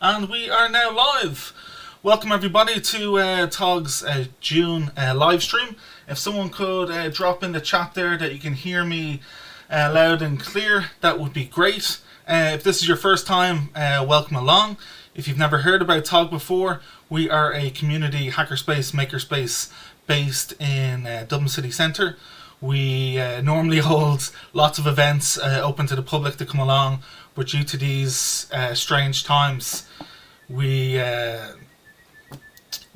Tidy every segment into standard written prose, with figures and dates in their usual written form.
And we are now live. Welcome everybody to Tog's June live stream. If someone could drop in the chat there that you can hear me loud and clear, that would be great. If this is your first time, welcome along. If you've never heard about Tog before, we are a community hackerspace, makerspace based in Dublin City Centre. We normally hold lots of events open to the public to come along, but due to these strange times, we're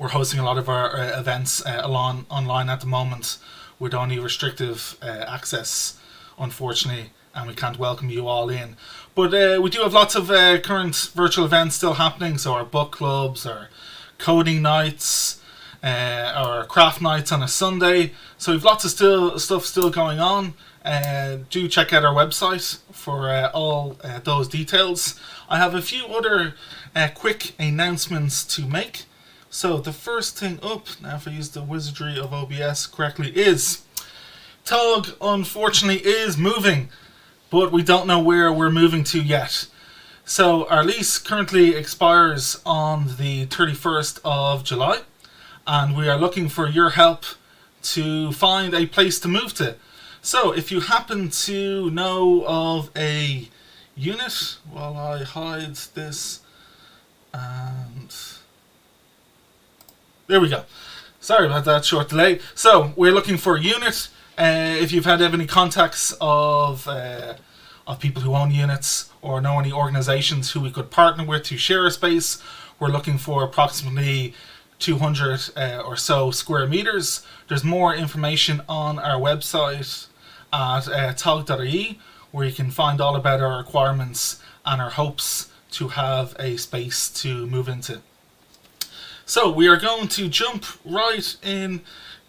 hosting a lot of our events online at the moment with only restrictive access, unfortunately, and we can't welcome you all in. But we do have lots of current virtual events still happening, so our book clubs, our coding nights, our craft nights on a Sunday. So we've lots of stuff still going on. Do check out our website for all those details. I have a few other quick announcements to make. So the first thing up, now if I use the wizardry of OBS correctly, is Tog unfortunately is moving, but we don't know where we're moving to yet. So our lease currently expires on the 31st of July, and we are looking for your help to find a place to move to. So if you happen to know of a unit, while I hide this, and there we go. Sorry about that short delay. So we're looking for a unit. If you've had any contacts of people who own units or know any organizations who we could partner with to share a space, we're looking for approximately 200 or so square meters. There's more information on our website at tog.ie, where you can find all about our requirements and our hopes to have a space to move into. So we are going to jump right in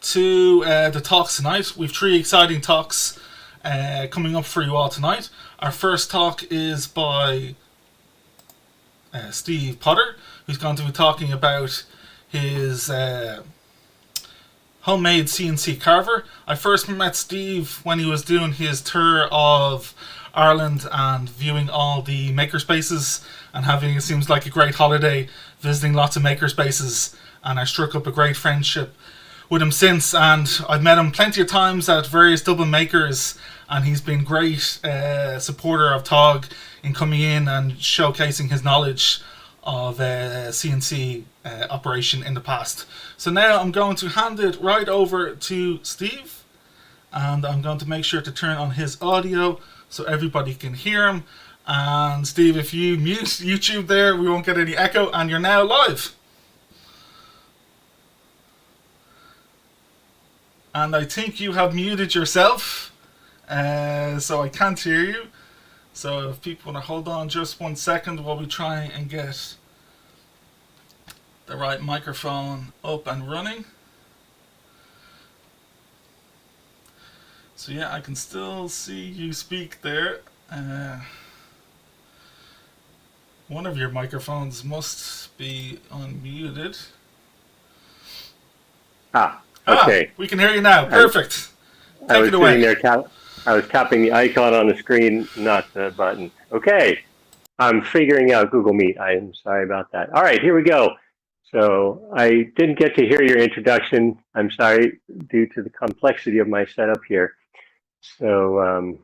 to the talks tonight. We've 3 exciting talks coming up for you all tonight. Our first talk is by Steve Potter, who's going to be talking about his homemade CNC carver. I first met Steve when he was doing his tour of Ireland and viewing all the makerspaces and having, it seems like, a great holiday visiting lots of makerspaces, and I struck up a great friendship with him since, and I've met him plenty of times at various Dublin makers, and he's been great supporter of Tog in coming in and showcasing his knowledge of CNC operation in the past. So now I'm going to hand it right over to Steve, and I'm going to make sure to turn on his audio so everybody can hear him. And Steve, if you mute YouTube there, we won't get any echo, and you're now live. And I think you have muted yourself, so I can't hear you. So if people want to hold on just 1 second while we try and get the right microphone up and running. So yeah, I can still see you speak there. One of your microphones must be unmuted. Okay. We can hear you now. Perfect. Take it away. I was tapping the icon on the screen, not the button. Okay. I'm figuring out Google Meet. I am sorry about that. All right, here we go. So I didn't get to hear your introduction. I'm sorry, due to the complexity of my setup here. So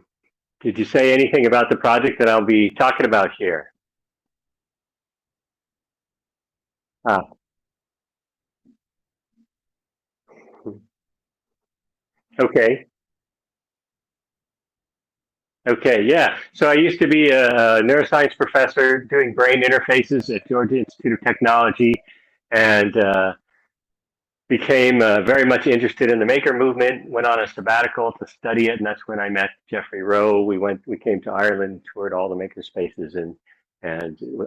did you say anything about the project that I'll be talking about here? Okay. Okay, yeah. So I used to be a neuroscience professor doing brain interfaces at Georgia Institute of Technology, and became very much interested in the maker movement, went on a sabbatical to study it, and that's when I met Jeffrey Rowe. We came to Ireland, toured all the makerspaces, and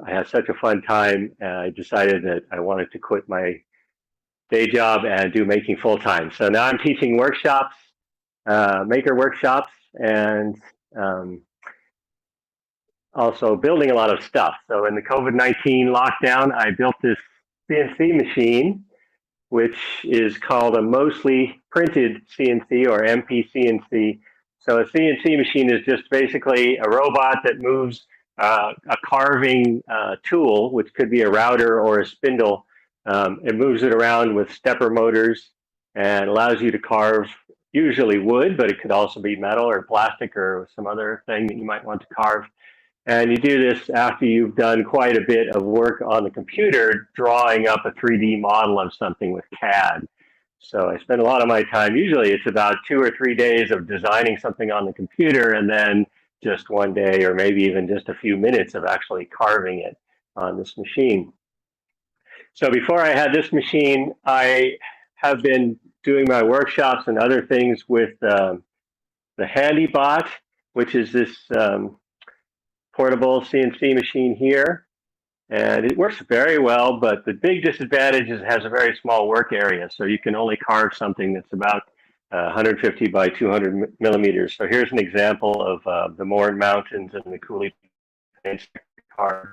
I had such a fun time. I decided that I wanted to quit my day job and do making full time. So now I'm teaching workshops, maker workshops, and also building a lot of stuff. So in the COVID-19 lockdown, I built this CNC machine, which is called a Mostly-Printed CNC, or MPCNC. So a CNC machine is just basically a robot that moves a carving tool, which could be a router or a spindle. It moves it around with stepper motors and allows you to carve usually wood, but it could also be metal or plastic or some other thing that you might want to carve. And you do this after you've done quite a bit of work on the computer, drawing up a 3D model of something with CAD. So I spend a lot of my time, usually it's about 2 or 3 days of designing something on the computer, and then just one day or maybe even just a few minutes of actually carving it on this machine. So before I had this machine, I have been doing my workshops and other things with the HandyBot, which is this portable CNC machine here. And it works very well, but the big disadvantage is it has a very small work area. So you can only carve something that's about 150 by 200 millimeters. So here's an example of the Mourne Mountains and the Cooley Plains carve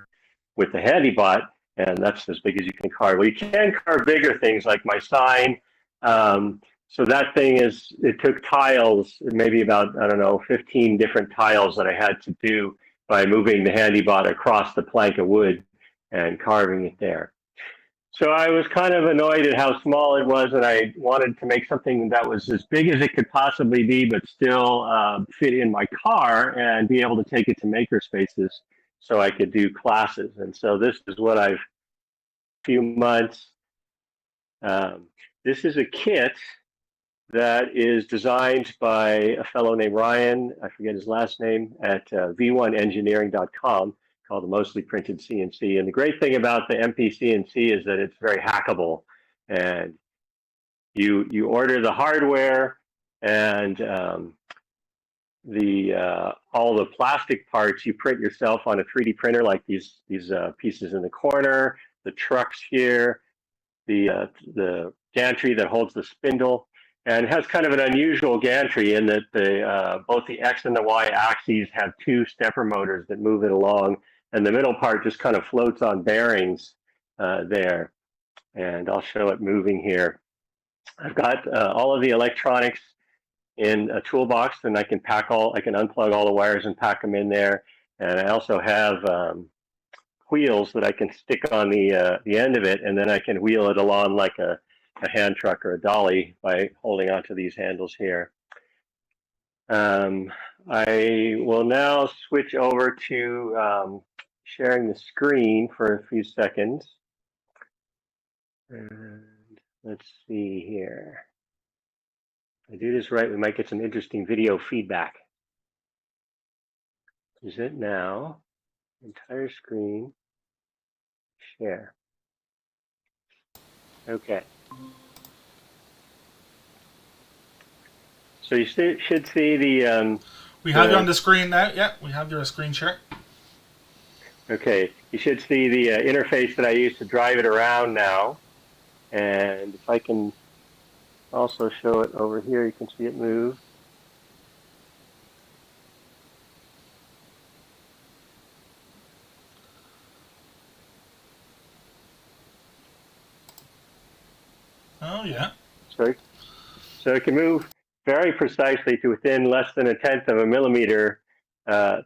with the HandyBot, and that's as big as you can carve. Well, you can carve bigger things like my sign. So that thing is, it took tiles, maybe about, I don't know, 15 different tiles that I had to do by moving the HandyBot across the plank of wood and carving it there. So I was kind of annoyed at how small it was, and I wanted to make something that was as big as it could possibly be, but still fit in my car and be able to take it to Makerspaces so I could do classes. And so this is what I've, few months. This is a kit that is designed by a fellow named Ryan, I forget his last name, at v1engineering.com, called the Mostly-Printed CNC. And the great thing about the MPCNC is that it's very hackable. And you order the hardware, and all the plastic parts you print yourself on a 3D printer, like these pieces in the corner, the trucks here, the gantry that holds the spindle. And it has kind of an unusual gantry in that both the X and the Y axes have 2 stepper motors that move it along, and the middle part just kind of floats on bearings there. And I'll show it moving here. I've got all of the electronics in a toolbox, and I can unplug all the wires and pack them in there. And I also have wheels that I can stick on the end of it, and then I can wheel it along like a hand truck or a dolly by holding onto these handles here. I will now switch over to sharing the screen for a few seconds. And let's see here. If I do this right, we might get some interesting video feedback. Is it now? Entire screen. Share. Okay. So you should see the... we have you on the screen now. Yeah, we have your screen share. Okay, you should see the interface that I use to drive it around now. And if I can also show it over here, you can see it move. Oh, yeah. So it can move very precisely to within less than 1/10 of a millimeter,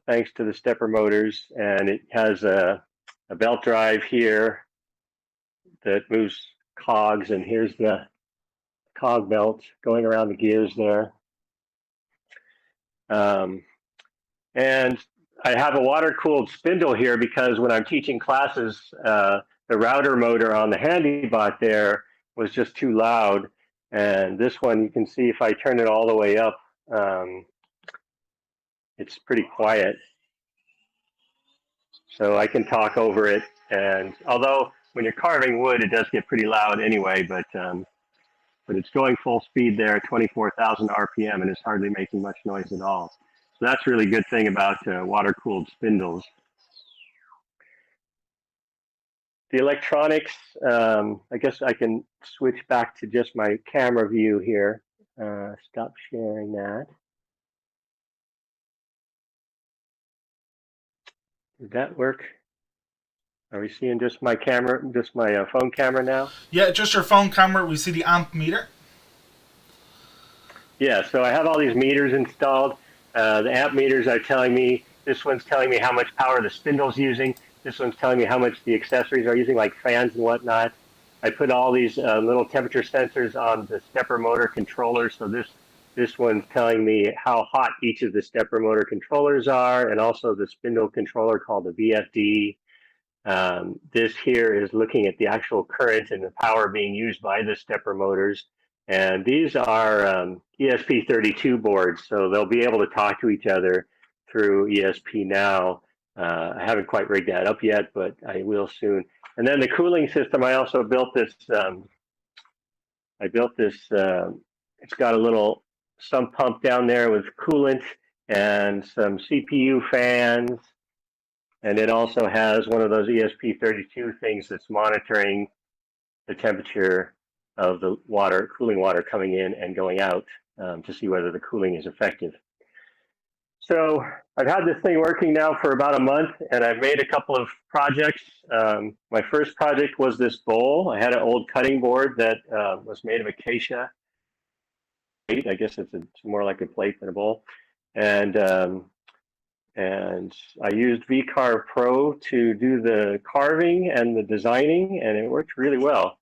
thanks to the stepper motors. And it has a belt drive here that moves cogs, and here's the cog belt going around the gears there. And I have a water-cooled spindle here because when I'm teaching classes, the router motor on the HandyBot there was just too loud. And this one, you can see if I turn it all the way up, it's pretty quiet. So I can talk over it. And although when you're carving wood, it does get pretty loud anyway, but it's going full speed there, 24,000 RPM, and it's hardly making much noise at all. So that's a really good thing about water-cooled spindles. The electronics, I guess I can switch back to just my camera view here. Stop sharing that. Did that work? Are we seeing just my camera, just my phone camera now? Yeah, just your phone camera. We see the amp meter. Yeah, so I have all these meters installed. The amp meters are telling me This one's telling me how much power the spindle's using. This one's telling me how much the accessories are using, like fans and whatnot. I put all these little temperature sensors on the stepper motor controller. So this one's telling me how hot each of the stepper motor controllers are, and also the spindle controller called the VFD. This here is looking at the actual current and the power being used by the stepper motors. And these are ESP32 boards, so they'll be able to talk to each other through ESP now. I haven't quite rigged that up yet, but I will soon. And then the cooling system, I also built this. It's got a little sump pump down there with coolant and some CPU fans. And it also has one of those ESP32 things that's monitoring the temperature of the water, cooling water coming in and going out to see whether the cooling is effective. So I've had this thing working now for about a month, and I've made a couple of projects. My first project was this bowl. I had an old cutting board that was made of acacia. I guess it's more like a plate than a bowl. And I used VCarve Pro to do the carving and the designing, and it worked really well.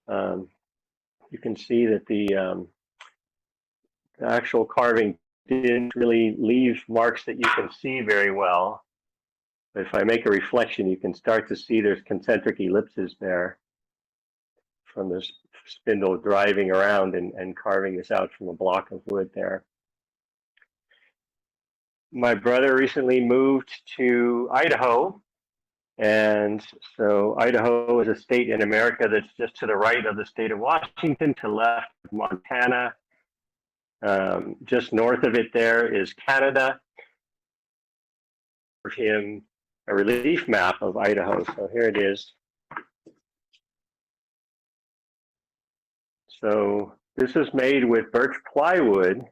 You can see that the actual carving didn't really leave marks that you can see very well. But if I make a reflection, you can start to see there's concentric ellipses there from this spindle driving around and carving this out from a block of wood there. My brother recently moved to Idaho, and so Idaho is a state in America that's just to the right of the state of Washington, to left of Montana. Just north of it there is Canada. For him, a relief map of Idaho. So here it is. So this is made with birch plywood.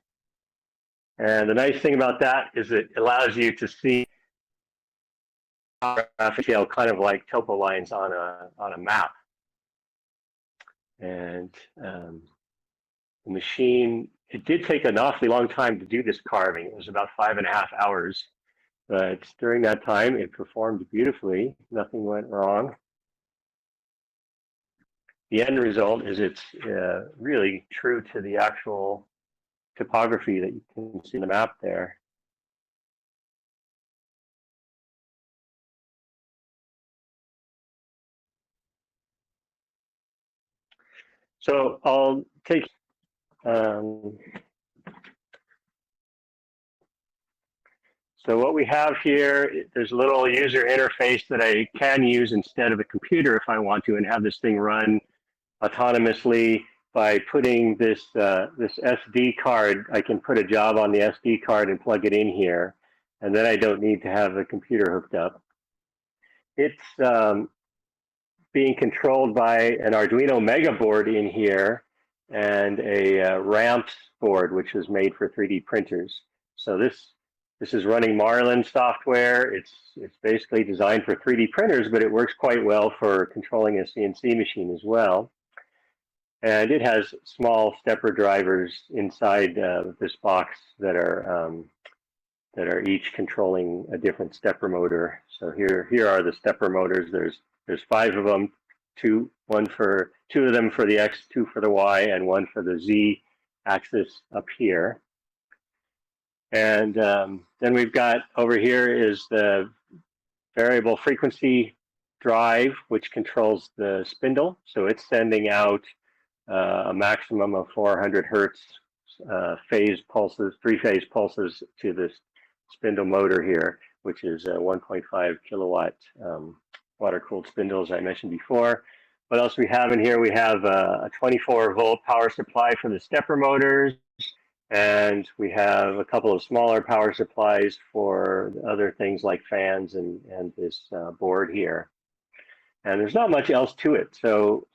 And the nice thing about that is it allows you to see graphic scale, kind of like topo lines on a map. And the machine, it did take an awfully long time to do this carving. It was about 5.5 hours. But during that time, it performed beautifully. Nothing went wrong. The end result is it's really true to the actual topography that you can see in the map there. So I'll take so what we have here, there's a little user interface that I can use instead of a computer if I want to, and have this thing run autonomously by putting this this SD card. I can put a job on the SD card and plug it in here, and then I don't need to have the computer hooked up. It's being controlled by an Arduino Mega board in here and a ramps board, which was made for 3D printers. So this is running Marlin software. It's basically designed for 3D printers, but it works quite well for controlling a CNC machine as well. And it has small stepper drivers inside this box that are each controlling a different stepper motor. So here are the stepper motors. There's 5 of them, two of them for the X, 2 for the Y, and 1 for the Z axis up here. And then we've got over here is the variable frequency drive, which controls the spindle. So it's sending out a maximum of 400 hertz phase pulses, 3-phase pulses to this spindle motor here, which is a 1.5 kilowatt water-cooled spindle, as I mentioned before. What else we have in here? We have a 24-volt power supply for the stepper motors, and we have a couple of smaller power supplies for other things like fans and this board here. And there's not much else to it, so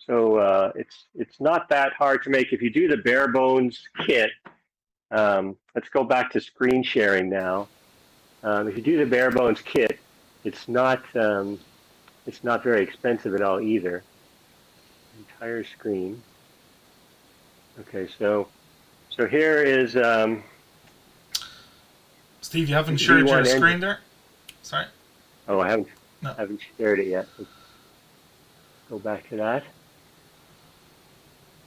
it's not that hard to make. If you do the bare bones kit, let's go back to screen sharing now. If you do the bare bones kit, it's not very expensive at all either. Entire screen. Okay, so here is Steve, you haven't shared your screen there? Sorry. Oh, I No. haven't shared it yet. Let's go back to that.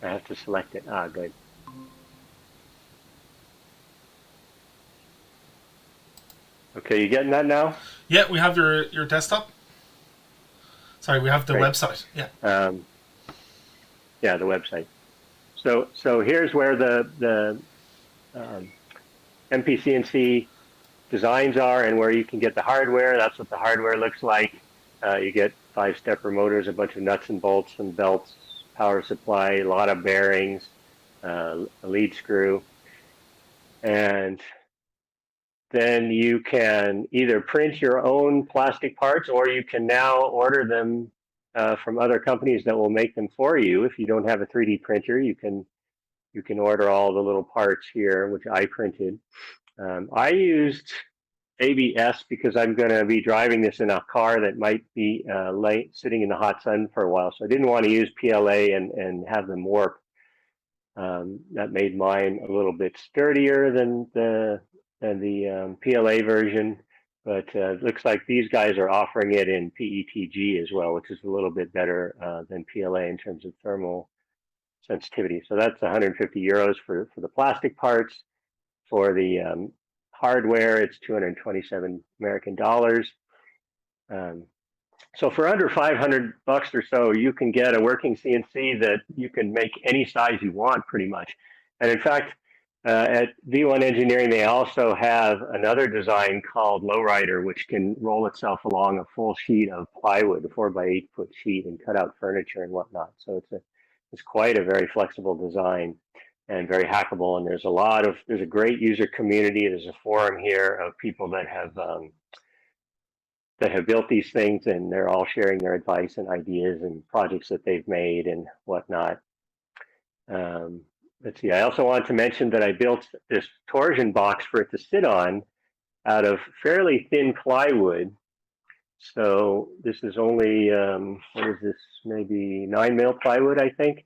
I have to select it. Ah, good. Okay, you getting that now? Yeah, we have your desktop. Sorry, we have the Great. website. Yeah. Yeah, the website. So here's where the MPCNC designs are and where you can get the hardware. That's what the hardware looks like. You get 5-stepper motors, a bunch of nuts and bolts and belts, power supply, a lot of bearings, a lead screw, and then you can either print your own plastic parts, or you can now order them from other companies that will make them for you. If you don't have a 3D printer, you can order all the little parts here, which I printed. I used ABS because I'm going to be driving this in a car that might be sitting in the hot sun for a while. So I didn't want to use PLA and have them warp. That made mine a little bit sturdier than the PLA version, but it looks like these guys are offering it in PETG as well, which is a little bit better than PLA in terms of thermal sensitivity. So that's 150 euros for the plastic parts. For the hardware, it's 227 American dollars. So for under 500 bucks or so, you can get a working CNC that you can make any size you want, pretty much. And in fact, at V1 Engineering, they also have another design called Lowrider, which can roll itself along a full sheet of plywood, a 4x8 foot sheet, and cut out furniture and whatnot. So it's quite a very flexible design and very hackable. And there's a great user community. There's a forum here of people that have built these things, and they're all sharing their advice and ideas and projects that they've made and whatnot. Let's see, I also want to mention that I built this torsion box for it to sit on out of fairly thin plywood. So this is only, what is this, maybe 9mm plywood, I think.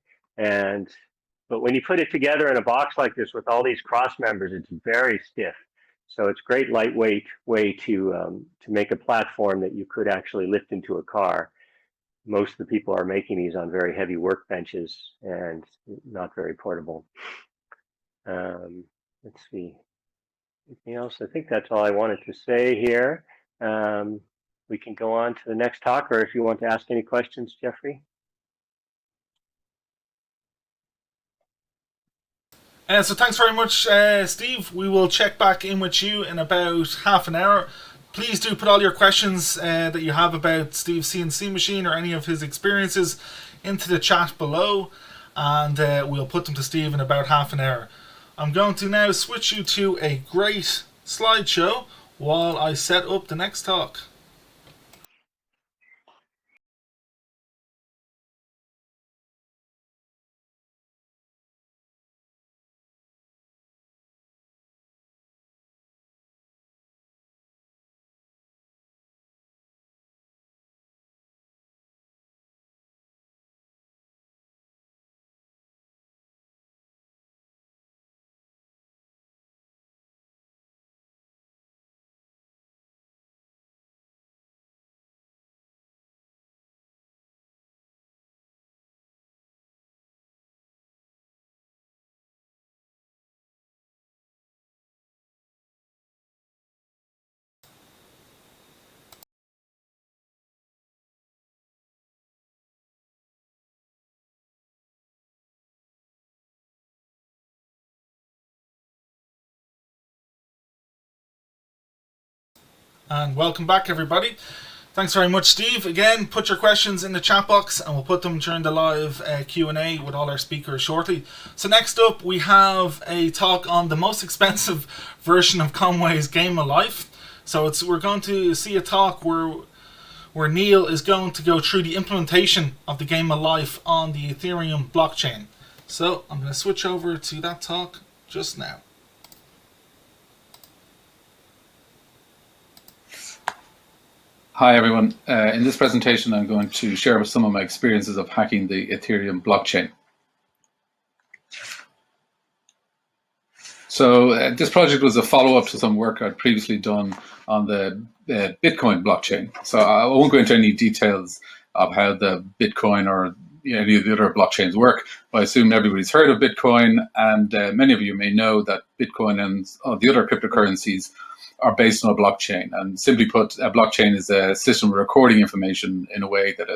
But when you put it together in a box like this with all these cross members, it's very stiff. So it's a great lightweight way to make a platform that you could actually lift into a car. Most of the people are making these on very heavy workbenches and not very portable. Let's see. Anything else? I think that's all I wanted to say here. We can go on to the next talk, or if you want to ask any questions, Jeffrey. So thanks very much, Steve. We will check back in with you in about half an hour. Please do put all your questions that you have about Steve's CNC machine or any of his experiences into the chat below, and we'll put them to Steve in about half an hour. I'm going to now switch you to a great slideshow while I set up the next talk. And welcome back, everybody. Thanks very much, Steve. Again, put your questions in the chat box and we'll put them during the live Q&A with all our speakers shortly. So next up, we have a talk on the most expensive version of Conway's Game of Life. So we're going to see a talk where Neil is going to go through the implementation of the Game of Life on the Ethereum blockchain. So I'm going to switch over to that talk just now. Hi everyone. In this presentation I'm going to share some of my experiences of hacking the Ethereum blockchain. So this project was a follow-up to some work I'd previously done on the Bitcoin blockchain. So I won't go into any details of how the Bitcoin or any of the other blockchains work, but I assume everybody's heard of Bitcoin, and many of you may know that Bitcoin and the other cryptocurrencies are based on a blockchain. And simply put, a blockchain is a system of recording information in a way that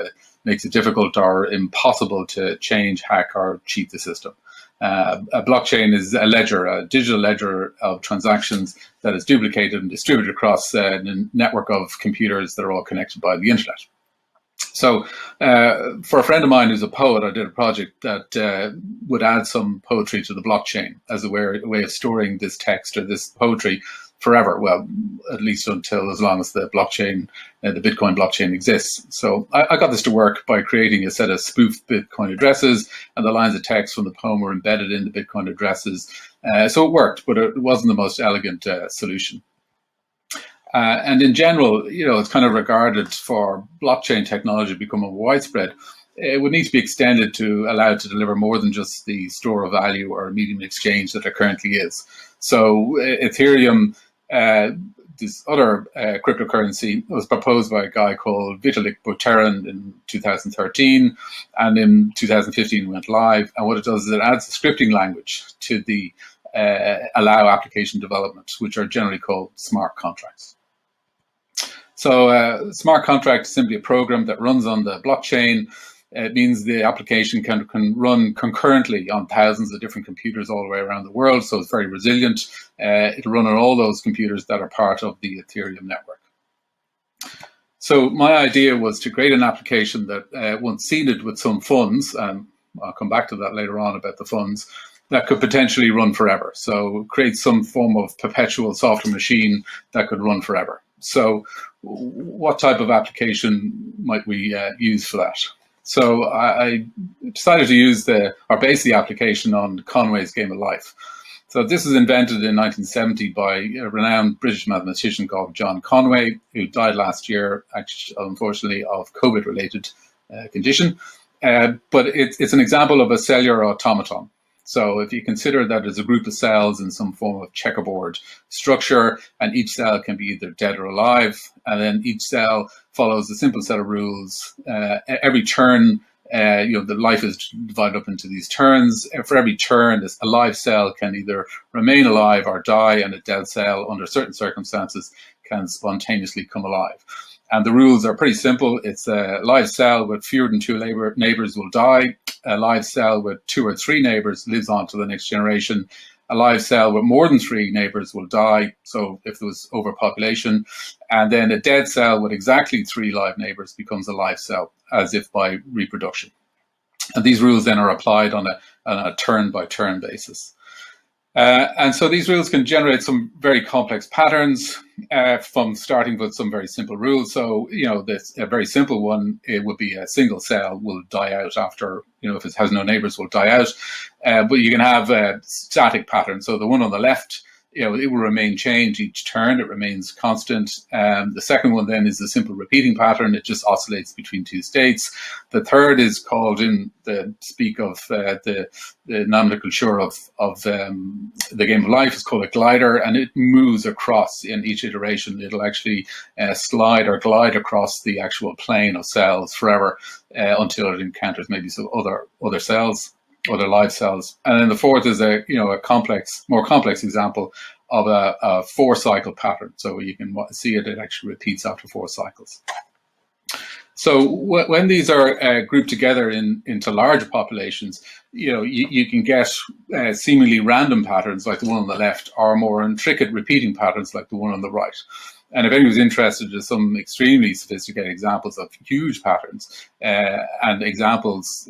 makes it difficult or impossible to change, hack, or cheat the system. A blockchain is a ledger, a digital ledger of transactions that is duplicated and distributed across a network of computers that are all connected by the internet. So for a friend of mine who's a poet, I did a project that would add some poetry to the blockchain as a way of storing this text or this poetry forever. Well, at least until as long as the blockchain, the Bitcoin blockchain exists. So I got this to work by creating a set of spoofed Bitcoin addresses, and the lines of text from the poem were embedded in the Bitcoin addresses. So it worked, but it wasn't the most elegant solution. And in general, it's kind of regarded for blockchain technology to become widespread. It would need to be extended to allow it to deliver more than just the store of value or medium exchange that it currently is. So Ethereum, this other cryptocurrency, was proposed by a guy called Vitalik Buterin in 2013, and in 2015 went live. And what it does is it adds a scripting language to the allow application development, which are generally called smart contracts. So smart contract is simply a program that runs on the blockchain. It means the application can run concurrently on thousands of different computers all the way around the world, so it's very resilient. It'll run on all those computers that are part of the Ethereum network. So my idea was to create an application that once seeded with some funds, and I'll come back to that later on about the funds, that could potentially run forever. So create some form of perpetual software machine that could run forever. So what type of application might we use for that? So I decided to use base the application on Conway's Game of Life. So this was invented in 1970 by a renowned British mathematician called John Conway, who died last year, actually, unfortunately, of COVID-related condition. But it's an example of a cellular automaton. So if you consider that as a group of cells in some form of checkerboard structure, and each cell can be either dead or alive, and then each cell follows a simple set of rules. Every turn, the life is divided up into these turns. For every turn, a live cell can either remain alive or die, and a dead cell, under certain circumstances, can spontaneously come alive. And the rules are pretty simple. It's a live cell with fewer than 2 neighbors will die. A live cell with 2 or 3 neighbors lives on to the next generation. A live cell with more than 3 neighbors will die, so if there was overpopulation. And then a dead cell with exactly 3 live neighbors becomes a live cell, as if by reproduction. And these rules then are applied on a turn-by-turn basis. And so these rules can generate some very complex patterns from starting with some very simple rules. So, a very simple one, it would be a single cell will die out after, if it has no neighbors, will die out. But you can have a static pattern. So the one on the left, it will remain changed each turn. It remains constant. The second one then is a simple repeating pattern. It just oscillates between 2 states. The third is called, in the speak of the nomenclature of the Game of Life, is called a glider, and it moves across in each iteration. It'll actually slide or glide across the actual plane of cells forever until it encounters maybe some other cells, other live cells. And then the fourth is a more complex example of a 4-cycle pattern. So you can see it actually repeats after 4 cycles. So when these are grouped together into larger populations, you can get seemingly random patterns like the one on the left, or more intricate repeating patterns like the one on the right. And if anyone's interested in some extremely sophisticated examples of huge patterns and examples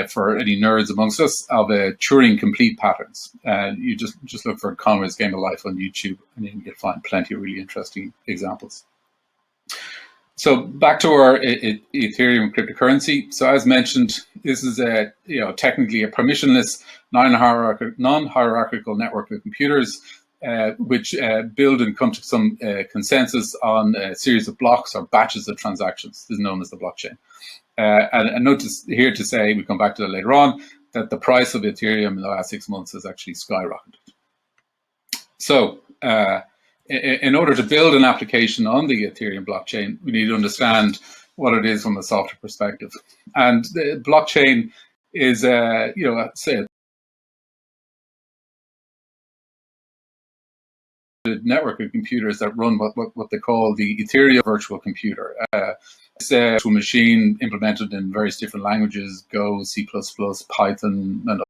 for any nerds amongst us of Turing complete patterns, you just look for Conway's Game of Life on YouTube, and you can find plenty of really interesting examples. So back to our Ethereum cryptocurrency. So as mentioned, this is technically a permissionless, non-hierarchical network of computers which build and come to some consensus on a series of blocks or batches of transactions. This is known as the blockchain. And notice here to say, we come back to that later on, that the price of Ethereum in the last 6 months has actually skyrocketed. So in order to build an application on the Ethereum blockchain, we need to understand what it is from a software perspective. And the blockchain is, say, a network of computers that run what they call the Ethereum virtual computer. It's a virtual machine implemented in various different languages: Go, C++, Python, and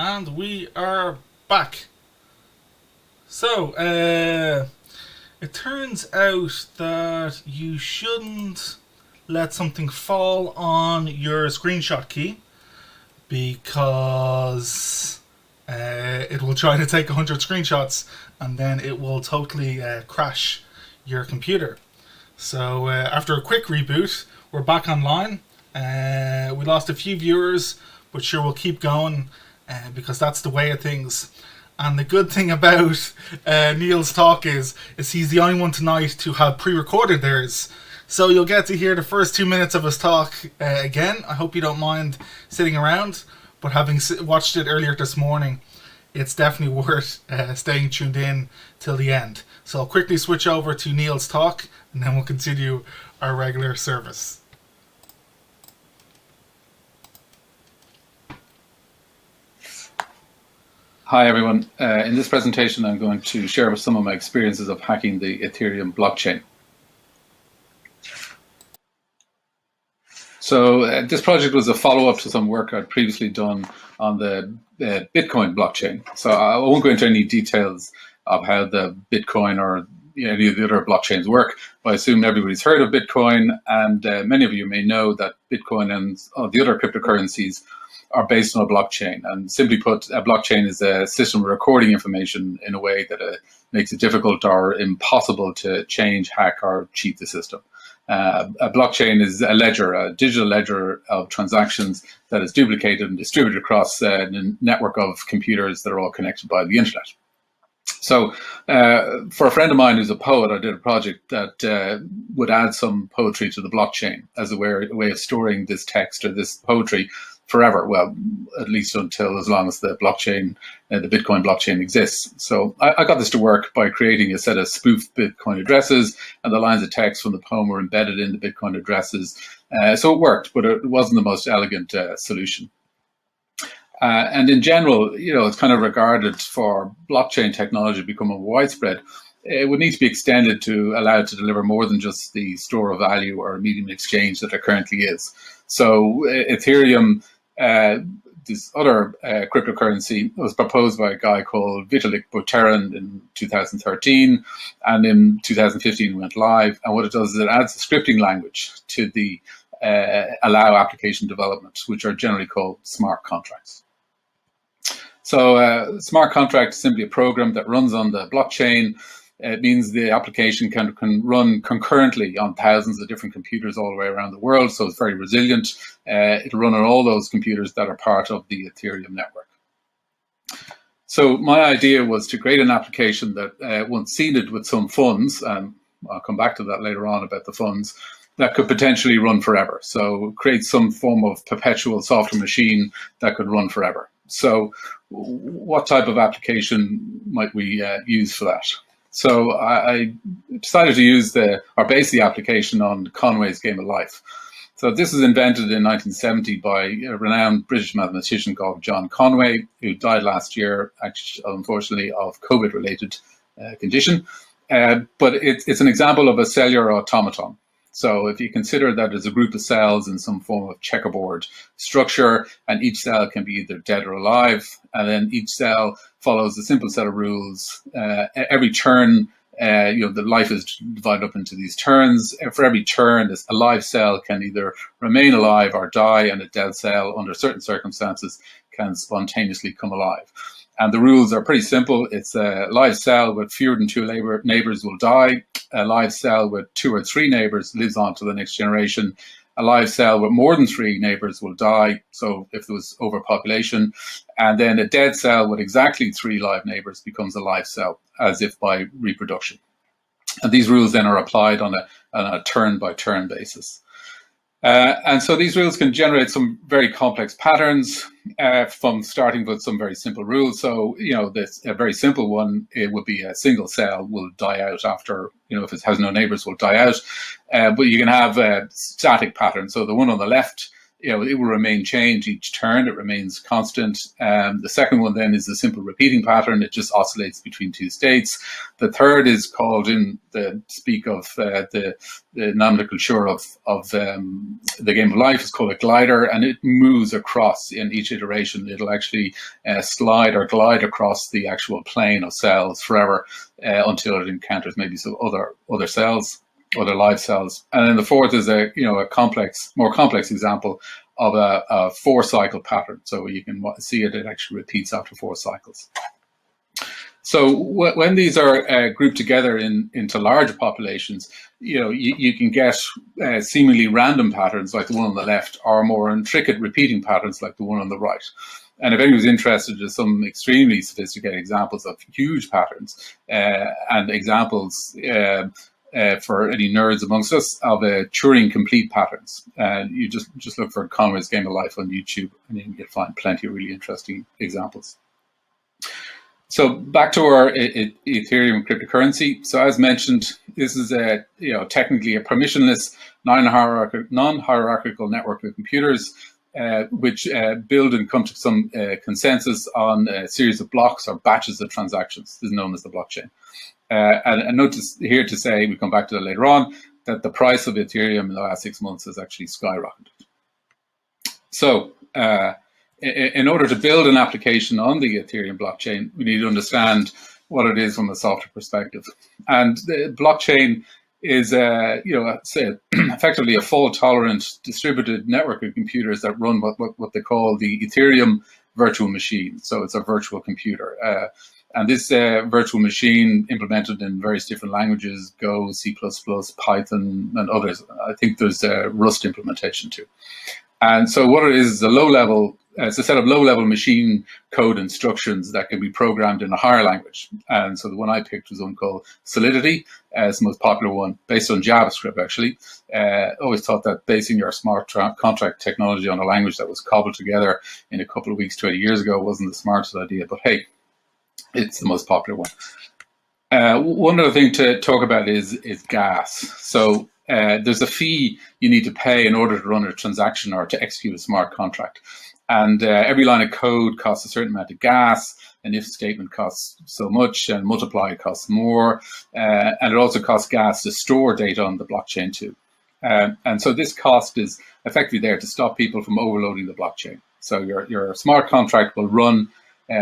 And we are back. So, it turns out that you shouldn't let something fall on your screenshot key because it will try to take 100 screenshots and then it will totally crash your computer. So after a quick reboot, we're back online. We lost a few viewers, but sure, we'll keep going because that's the way of things. And the good thing about Neil's talk is he's the only one tonight to have pre-recorded theirs. So you'll get to hear the first 2 minutes of his talk again. I hope you don't mind sitting around. But having watched it earlier this morning, it's definitely worth staying tuned in till the end. So I'll quickly switch over to Neil's talk and then we'll continue our regular service. Hi everyone. In this presentation I'm going to share some of my experiences of hacking the Ethereum blockchain. So this project was a follow-up to some work I'd previously done on the Bitcoin blockchain. So I won't go into any details of how the Bitcoin or any of the other blockchains work, but I assume everybody's heard of Bitcoin, and many of you may know that Bitcoin and the other cryptocurrencies are based on a blockchain. And simply put, a blockchain is a system of recording information in a way that makes it difficult or impossible to change, hack, or cheat the system. A blockchain is a ledger, a digital ledger of transactions that is duplicated and distributed across a network of computers that are all connected by the internet. So for a friend of mine who's a poet, I did a project that would add some poetry to the blockchain as a way of storing this text or this poetry forever. Well, at least until as long as the blockchain, the Bitcoin blockchain exists. So I got this to work by creating a set of spoofed Bitcoin addresses, and the lines of text from the poem were embedded in the Bitcoin addresses. So it worked, but it wasn't the most elegant solution. And in general, it's kind of regarded for blockchain technology to become widespread. It would need to be extended to allow it to deliver more than just the store of value or medium of exchange that it currently is. So Ethereum, this other cryptocurrency, was proposed by a guy called Vitalik Buterin in 2013, and in 2015 went live. And what it does is it adds a scripting language to the allow application development, which are generally called smart contracts. So smart contract is simply a program that runs on the blockchain. It means the application can run concurrently on thousands of different computers all the way around the world, so it's very resilient. It'll run on all those computers that are part of the Ethereum network. So my idea was to create an application that once seeded with some funds, and I'll come back to that later on about the funds, that could potentially run forever. So create some form of perpetual software machine that could run forever. So what type of application might we use for that? So I decided to use base the application on Conway's Game of Life. So this was invented in 1970 by a renowned British mathematician called John Conway, who died last year, actually, unfortunately, of COVID-related condition. But it's an example of a cellular automaton. So if you consider that as a group of cells in some form of checkerboard structure, and each cell can be either dead or alive, and then each cell follows a simple set of rules. Every turn The life is divided up into these turns. For every turn, a live cell can either remain alive or die, and a dead cell, under certain circumstances, can spontaneously come alive. And the rules are pretty simple. It's a live cell with fewer than 2 neighbors will die. A live cell with 2 or 3 neighbors lives on to the next generation. A live cell with more than 3 neighbors will die, so if there was overpopulation. And then a dead cell with exactly 3 live neighbors becomes a live cell, as if by reproduction. And these rules then are applied on a turn-by-turn basis. And so these rules can generate some very complex patterns from starting with some very simple rules. So, a very simple one, it would be a single cell will die out after, if it has no neighbors, will die out. But you can have static patterns. So the one on the left, it will remain changed each turn. It remains constant. The second one then is a simple repeating pattern. It just oscillates between 2 states. The third is called, in the speak of the nomenclature of the game of life, is called a glider, and it moves across in each iteration. It'll actually slide or glide across the actual plane of cells forever until it encounters maybe some other cells, other live cells. And then the fourth is a more complex example of a 4-cycle pattern. So you can see it actually repeats after 4 cycles. So when these are grouped together into larger populations, you can get seemingly random patterns like the one on the left, or more intricate repeating patterns like the one on the right. And if anyone's interested, there's some extremely sophisticated examples of huge patterns and examples for any nerds amongst us of Turing complete patterns. You just look for Conrad's Game of Life on YouTube, and you can find plenty of really interesting examples. So back to our Ethereum cryptocurrency. So as mentioned, this is technically a permissionless, non-hierarchical network of computers which build and come to some consensus on a series of blocks or batches of transactions. This is known as the blockchain. And notice here to say, we come back to that later on, that the price of Ethereum in the last 6 months has actually skyrocketed. So in order to build an application on the Ethereum blockchain, we need to understand what it is from a software perspective. And the blockchain is, effectively a fault-tolerant distributed network of computers that run what they call the Ethereum virtual machine. So it's a virtual computer. And this virtual machine implemented in various different languages, Go, C++, Python, and others. I think there's a Rust implementation too. And so what it is a low-level, it's a set of low-level machine code instructions that can be programmed in a higher language. And so the one I picked was one called Solidity. It's the most popular one, based on JavaScript, actually. Always thought that basing your smart contract technology on a language that was cobbled together in a couple of weeks 20 years ago wasn't the smartest idea, but hey, it's the most popular one. One other thing to talk about is gas. So there's a fee you need to pay in order to run a transaction or to execute a smart contract. And every line of code costs a certain amount of gas. An if statement costs so much, and multiply costs more. And it also costs gas to store data on the blockchain too. And so this cost is effectively there to stop people from overloading the blockchain. So your smart contract will run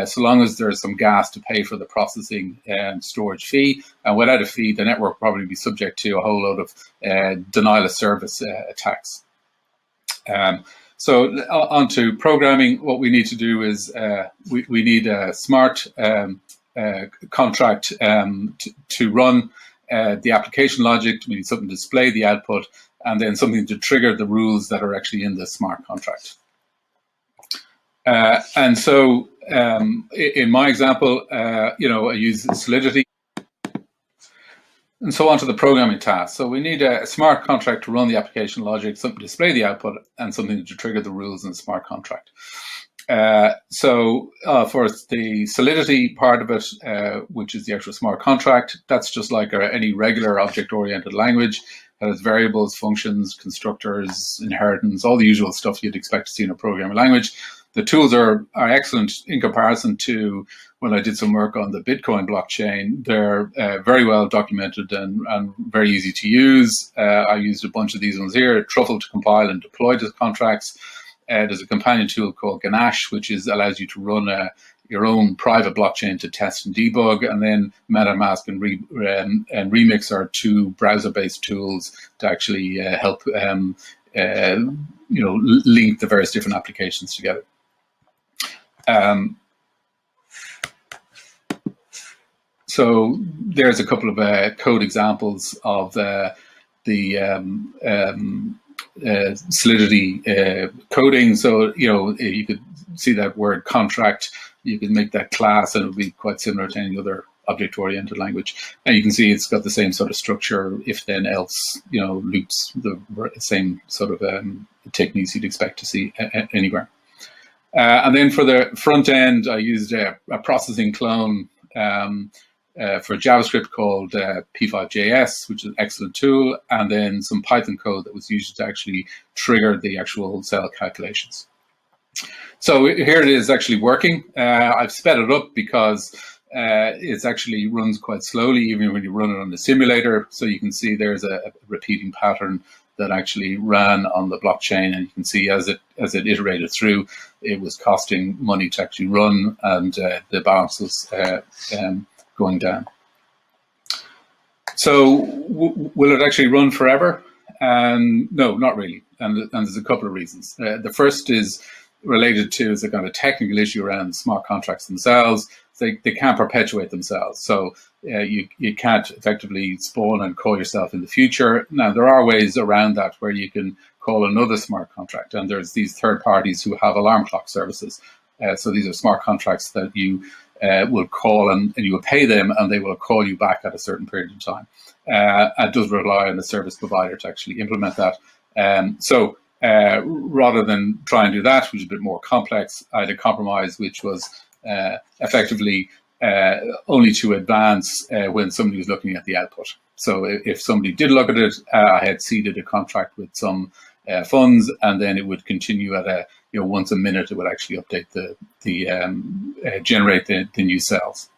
so long as there's some gas to pay for the processing and storage fee. And without a fee, the network will probably be subject to a whole load of denial of service attacks. So on to programming, what we need to do is we need a smart contract to run the application logic. We need something to display the output, and then something to trigger the rules that are actually in the smart contract. And so in my example, I use Solidity. And so on to the programming task. So we need a smart contract to run the application logic, something to display the output, and something to trigger the rules in the smart contract. So for the Solidity part of it, which is the actual smart contract, that's just like any regular object-oriented language. It has variables, functions, constructors, inheritance, all the usual stuff you'd expect to see in a programming language. The tools are excellent in comparison to when I did some work on the Bitcoin blockchain. They're very well documented and very easy to use. I used a bunch of these ones here, Truffle to compile and deploy the contracts. There's a companion tool called Ganache, which allows you to run your own private blockchain to test and debug, and then MetaMask and Remix are two browser-based tools to actually help link the various different applications together. So there's a couple of code examples of the Solidity coding. So, you could see that word contract, you can make that class, and it would be quite similar to any other object-oriented language. And you can see it's got the same sort of structure, if then else, loops, the same sort of techniques you'd expect to see anywhere. And then for the front end, I used a processing clone for JavaScript called P5.js, which is an excellent tool, and then some Python code that was used to actually trigger the actual cell calculations. So here it is actually working. I've sped it up because it actually runs quite slowly, even when you run it on the simulator. So you can see there's a repeating pattern that actually ran on the blockchain, and you can see as it iterated through, it was costing money to actually run, and the balance was going down. So will it actually run forever? No, not really, and there's a couple of reasons. The first is related to is a kind of technical issue around smart contracts themselves. They can't perpetuate themselves, so you can't effectively spawn and call yourself in the future. Now, there are ways around that where you can call another smart contract, and there's these third parties who have alarm clock services. So these are smart contracts that you will call, and you will pay them, and they will call you back at a certain period of time. It does rely on the service provider to actually implement that. So rather than try and do that, which is a bit more complex, I had a compromise which was effectively only to advance when somebody was looking at the output. So if somebody did look at it, I had seeded a contract with some funds, and then it would continue at a once a minute it would actually update generate the new cells.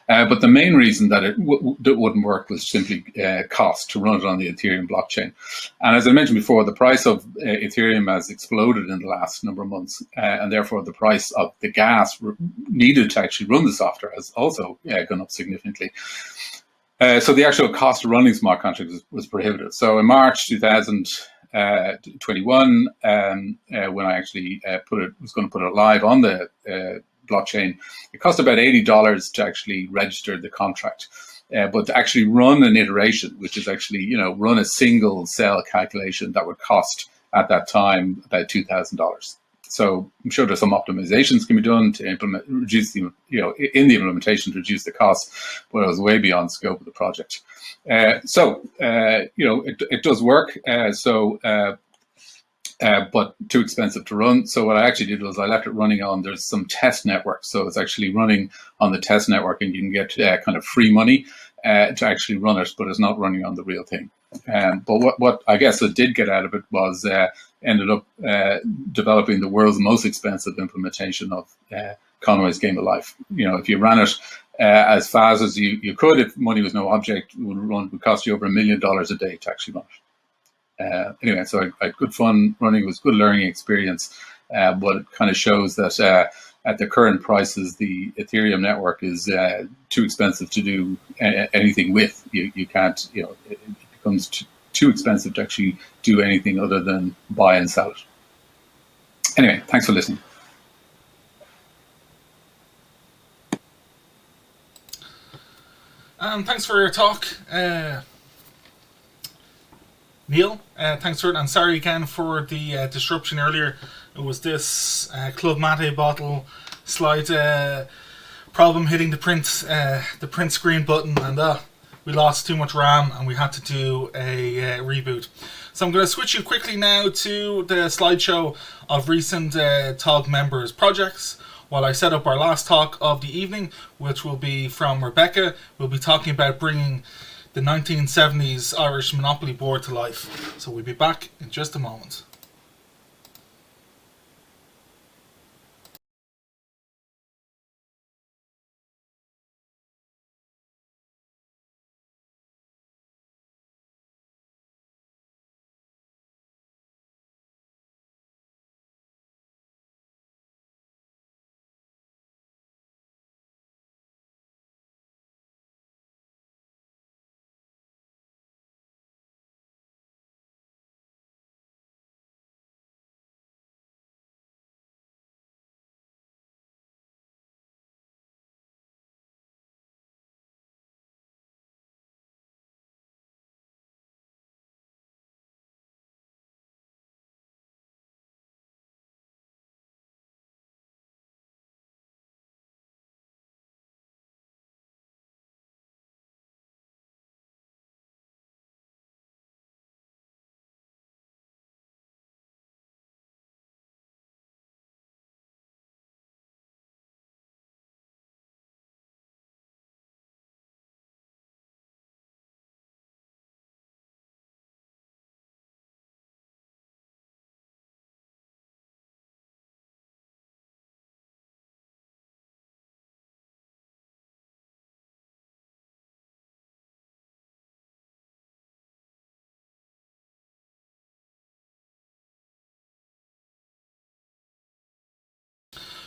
But the main reason that it wouldn't work was simply cost to run it on the Ethereum blockchain. And as I mentioned before, the price of Ethereum has exploded in the last number of months, and therefore the price of the gas needed to actually run the software has also gone up significantly. So the actual cost of running smart contracts was prohibitive. So in March 2021, when I actually was going to put it live on the blockchain, it cost about $80 to actually register the contract, but to actually run an iteration, which is actually run a single cell calculation, that would cost at that time about $2,000. So I'm sure there's some optimizations can be done to reduce the in the implementation to reduce the cost, but it was way beyond scope of the project. It does work. But too expensive to run. So what I actually did was I left it running on, there's some test network. So it's actually running on the test network, and you can get kind of free money to actually run it, but it's not running on the real thing. But what I guess I did get out of it was ended up developing the world's most expensive implementation of Conway's Game of Life. If you ran it as fast as you could, if money was no object, it would cost you over $1 million a day to actually run it. Anyway, so I had good fun running. It was a good learning experience, but it kind of shows that at the current prices, the Ethereum network is too expensive to do anything with. You can't, it becomes too expensive to actually do anything other than buy and sell it. Anyway, thanks for listening. Thanks for your talk, Neil. Thanks for it, and sorry again for the disruption earlier. It was this Club Mate bottle slide problem hitting the print screen button, and we lost too much RAM and we had to do a reboot. So I'm going to switch you quickly now to the slideshow of recent TOG members' projects while I set up our last talk of the evening, which will be from Rebecca. We'll be talking about bringing the 1970s Irish Monopoly board to life. So we'll be back in just a moment.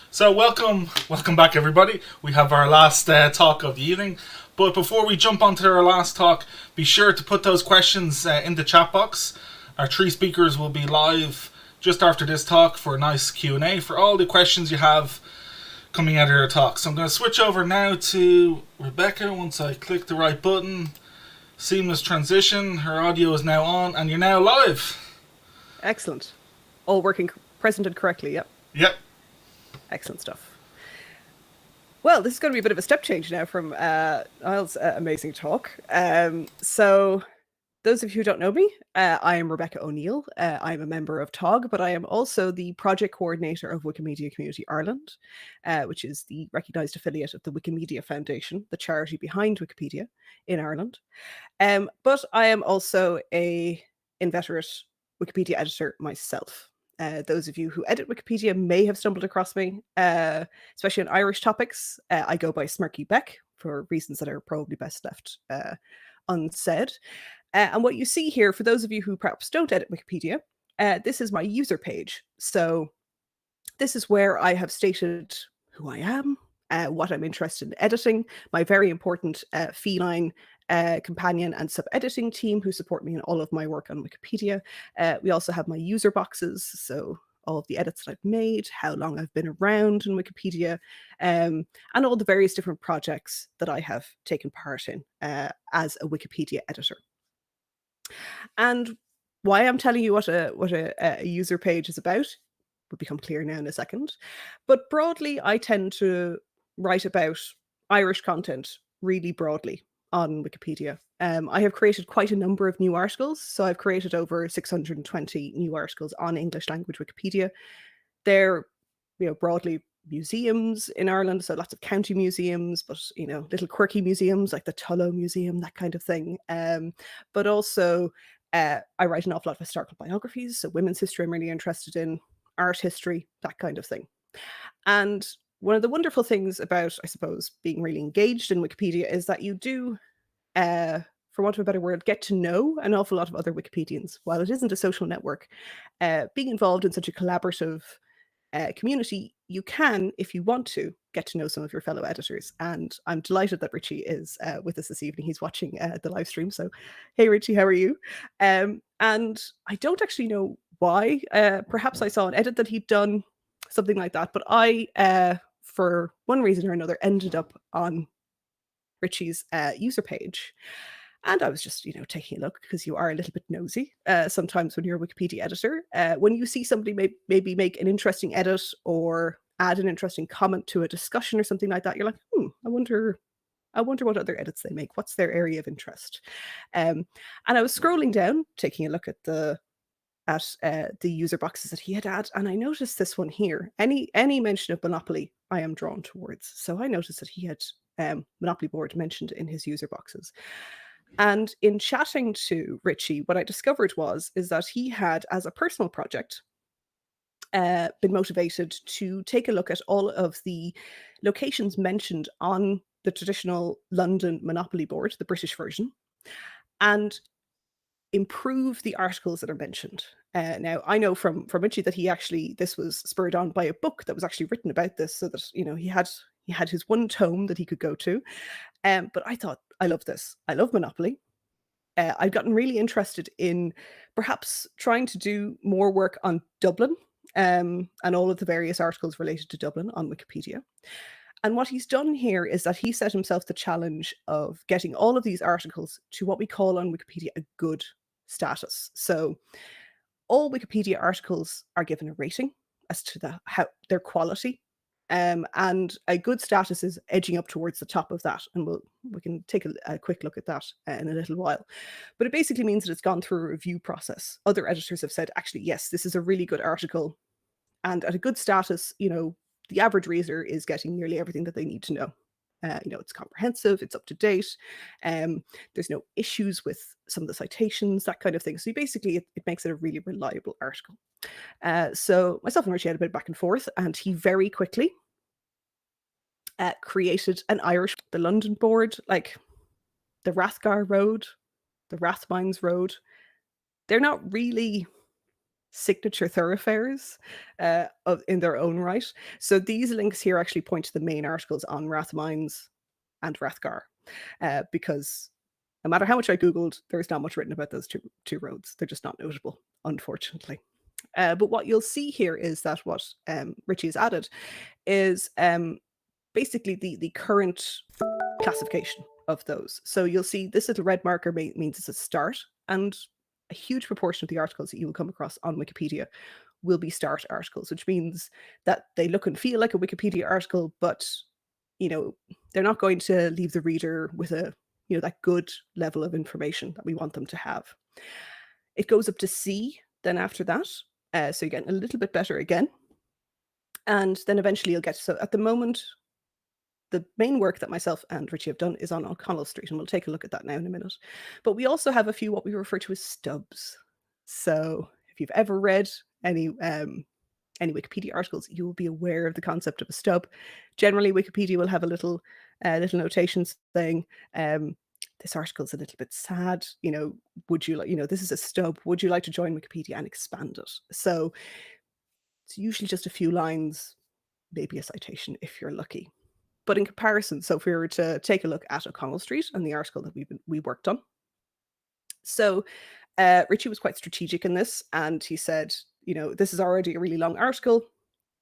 So welcome back, everybody. We have our last talk of the evening. But before we jump onto our last talk, be sure to put those questions in the chat box. Our three speakers will be live just after this talk for a nice Q&A for all the questions you have coming out of your talk. So I'm going to switch over now to Rebecca once I click the right button. Seamless transition. Her audio is now on and you're now live. Excellent. All working, presented correctly, yep. Yep. Excellent stuff. Well, this is going to be a bit of a step change now from Niall's amazing talk. So those of you who don't know me, I am Rebecca O'Neill. I'm a member of TOG, but I am also the project coordinator of Wikimedia Community Ireland, which is the recognised affiliate of the Wikimedia Foundation, the charity behind Wikipedia in Ireland. But I am also an inveterate Wikipedia editor myself. Those of you who edit Wikipedia may have stumbled across me, especially on Irish topics. I go by Smirky Beck for reasons that are probably best left unsaid. And what you see here, for those of you who perhaps don't edit Wikipedia, this is my user page. So this is where I have stated who I am, what I'm interested in editing, my very important feline companion and sub-editing team who support me in all of my work on Wikipedia. We also have my user boxes, so all of the edits that I've made, how long I've been around in Wikipedia, and all the various different projects that I have taken part in as a Wikipedia editor. And why I'm telling you what a user page is about will become clear now in a second. But broadly, I tend to write about Irish content really broadly on Wikipedia. I have created quite a number of new articles. So I've created over 620 new articles on English language Wikipedia. They're, broadly museums in Ireland, so lots of county museums, but little quirky museums like the Tullow Museum, that kind of thing. But also I write an awful lot of historical biographies, so women's history I'm really interested in, art history, that kind of thing. And one of the wonderful things about, I suppose, being really engaged in Wikipedia is that you do, for want of a better word, get to know an awful lot of other Wikipedians. While it isn't a social network, being involved in such a collaborative community, you can, if you want to, get to know some of your fellow editors. And I'm delighted that Richie is with us this evening. He's watching the live stream. So, hey, Richie, how are you? And I don't actually know why. Perhaps I saw an edit that he'd done, something like that. But I, for one reason or another, ended up on Richie's user page. And I was just, taking a look, because you are a little bit nosy sometimes when you're a Wikipedia editor. When you see somebody maybe make an interesting edit or add an interesting comment to a discussion or something like that, you're like, I wonder what other edits they make. What's their area of interest? And I was scrolling down, taking a look at the user boxes that he had added, and I noticed this one here. Any mention of Monopoly, I am drawn towards. So I noticed that he had Monopoly board mentioned in his user boxes. And in chatting to Richie, what I discovered is that he had, as a personal project, been motivated to take a look at all of the locations mentioned on the traditional London Monopoly board, the British version, and improve the articles that are mentioned. Now, I know from Richie that this was spurred on by a book that was actually written about this, so that he had his one tome that he could go to. But I thought, I love this. I love Monopoly. I've gotten really interested in perhaps trying to do more work on Dublin and all of the various articles related to Dublin on Wikipedia. And what he's done here is that he set himself the challenge of getting all of these articles to what we call on Wikipedia a good status. So all Wikipedia articles are given a rating as to their quality. And a good status is edging up towards the top of that. And we can take a quick look at that in a little while. But it basically means that it's gone through a review process. Other editors have said, actually, yes, this is a really good article. And at a good status, the average reader is getting nearly everything that they need to know. It's comprehensive, it's up to date. There's no issues with some of the citations, that kind of thing. So basically, it makes it a really reliable article. So myself and Richie had a bit back and forth, and he very quickly created an Irish, the London board, like the Rathgar Road, the Rathmines Road. They're not really signature thoroughfares in their own right. So these links here actually point to the main articles on Rathmines and Rathgar, because no matter how much I Googled, there's not much written about those two roads. They're just not notable, unfortunately. But what you'll see here is that what Richie has added is basically the current classification of those. So you'll see this little red marker means it's a start, and a huge proportion of the articles that you will come across on Wikipedia will be start articles, which means that they look and feel like a Wikipedia article, but they're not going to leave the reader with that good level of information that we want them to have. It goes up to C then after that, so you're getting a little bit better again, and then eventually you'll get, so at the moment the main work that myself and Richie have done is on O'Connell Street, and we'll take a look at that now in a minute. But we also have a few what we refer to as stubs. So if you've ever read any Wikipedia articles, you will be aware of the concept of a stub. Generally, Wikipedia will have a little notation saying, this article is a little bit sad. Would you like, this is a stub. Would you like to join Wikipedia and expand it? So it's usually just a few lines, maybe a citation if you're lucky. But in comparison, so if we were to take a look at O'Connell Street and the article that we worked on, so Richie was quite strategic in this, and he said, this is already a really long article.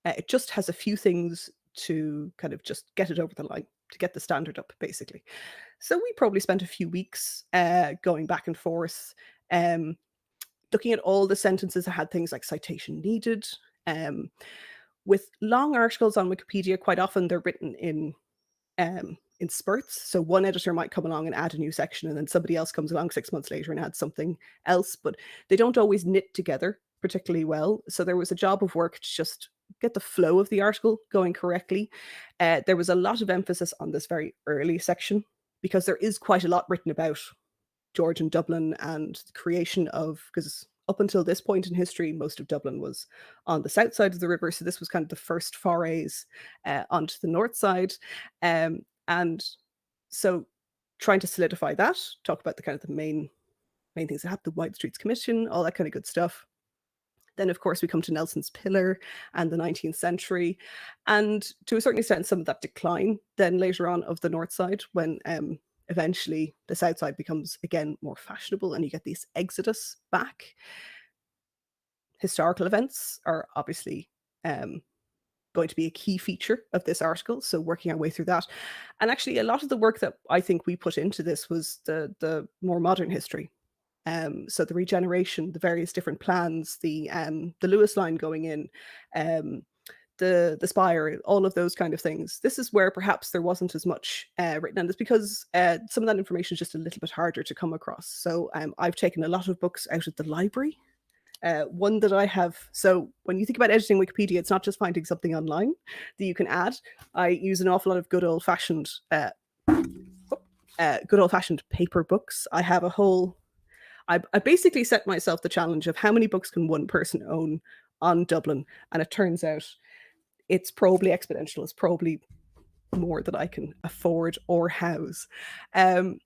It just has a few things to kind of just get it over the line, to get the standard up, basically. So we probably spent a few weeks going back and forth, looking at all the sentences that had things like citation needed. With long articles on Wikipedia, quite often they're written in spurts. So one editor might come along and add a new section, and then somebody else comes along 6 months later and adds something else, but they don't always knit together particularly well. So there was a job of work to just get the flow of the article going correctly. There was a lot of emphasis on this very early section, because there is quite a lot written about George and Dublin and the creation of, because up until this point in history, most of Dublin was on the south side of the river. So this was kind of the first forays onto the north side. And so trying to solidify that, talk about the kind of the main things that happened, the Wide Streets Commission, all that kind of good stuff. Then, of course, we come to Nelson's Pillar and the 19th century. And to a certain extent, some of that decline then later on of the north side, when eventually the south side becomes again more fashionable and you get this exodus back. Historical events are obviously going to be a key feature of this article, so working our way through that. And actually a lot of the work that I think we put into this was the more modern history. So the regeneration, the various different plans, the Lewis line going in, the spire, all of those kind of things. This is where perhaps there wasn't as much written, and it's because some of that information is just a little bit harder to come across. So I've taken a lot of books out of the library. One that I have, so when you think about editing Wikipedia, it's not just finding something online that you can add. I use an awful lot of good old-fashioned paper books. I have a whole, I basically set myself the challenge of how many books can one person own on Dublin, and it turns out it's probably exponential. It's probably more than I can afford or house. But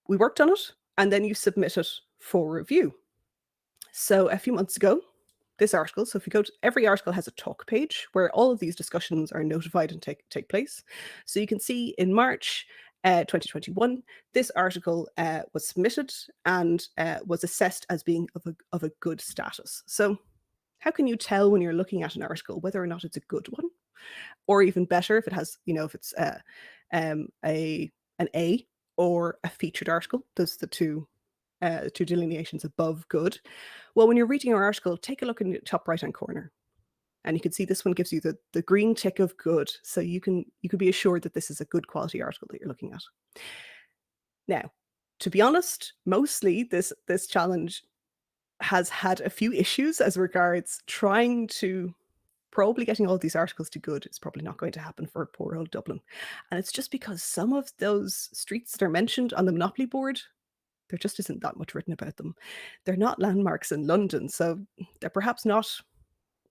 we worked on it, and then you submit it for review. So a few months ago, this article, so if you go to, every article has a talk page where all of these discussions are notified and take place. So you can see in March 2021, this article was submitted and was assessed as being of a good status. So how can you tell when you're looking at an article whether or not it's a good one, or even better if it has, if it's an A or a featured article? Those are the two delineations above good. Well, when you're reading your article, take a look in the top right hand corner, and you can see this one gives you the green tick of good, so you can be assured that this is a good quality article that you're looking at. Now, to be honest, mostly this challenge has had a few issues as regards trying to, probably getting all of these articles to good is probably not going to happen for poor old Dublin. And it's just because some of those streets that are mentioned on the Monopoly board, there just isn't that much written about them. They're not landmarks in London, so they're perhaps not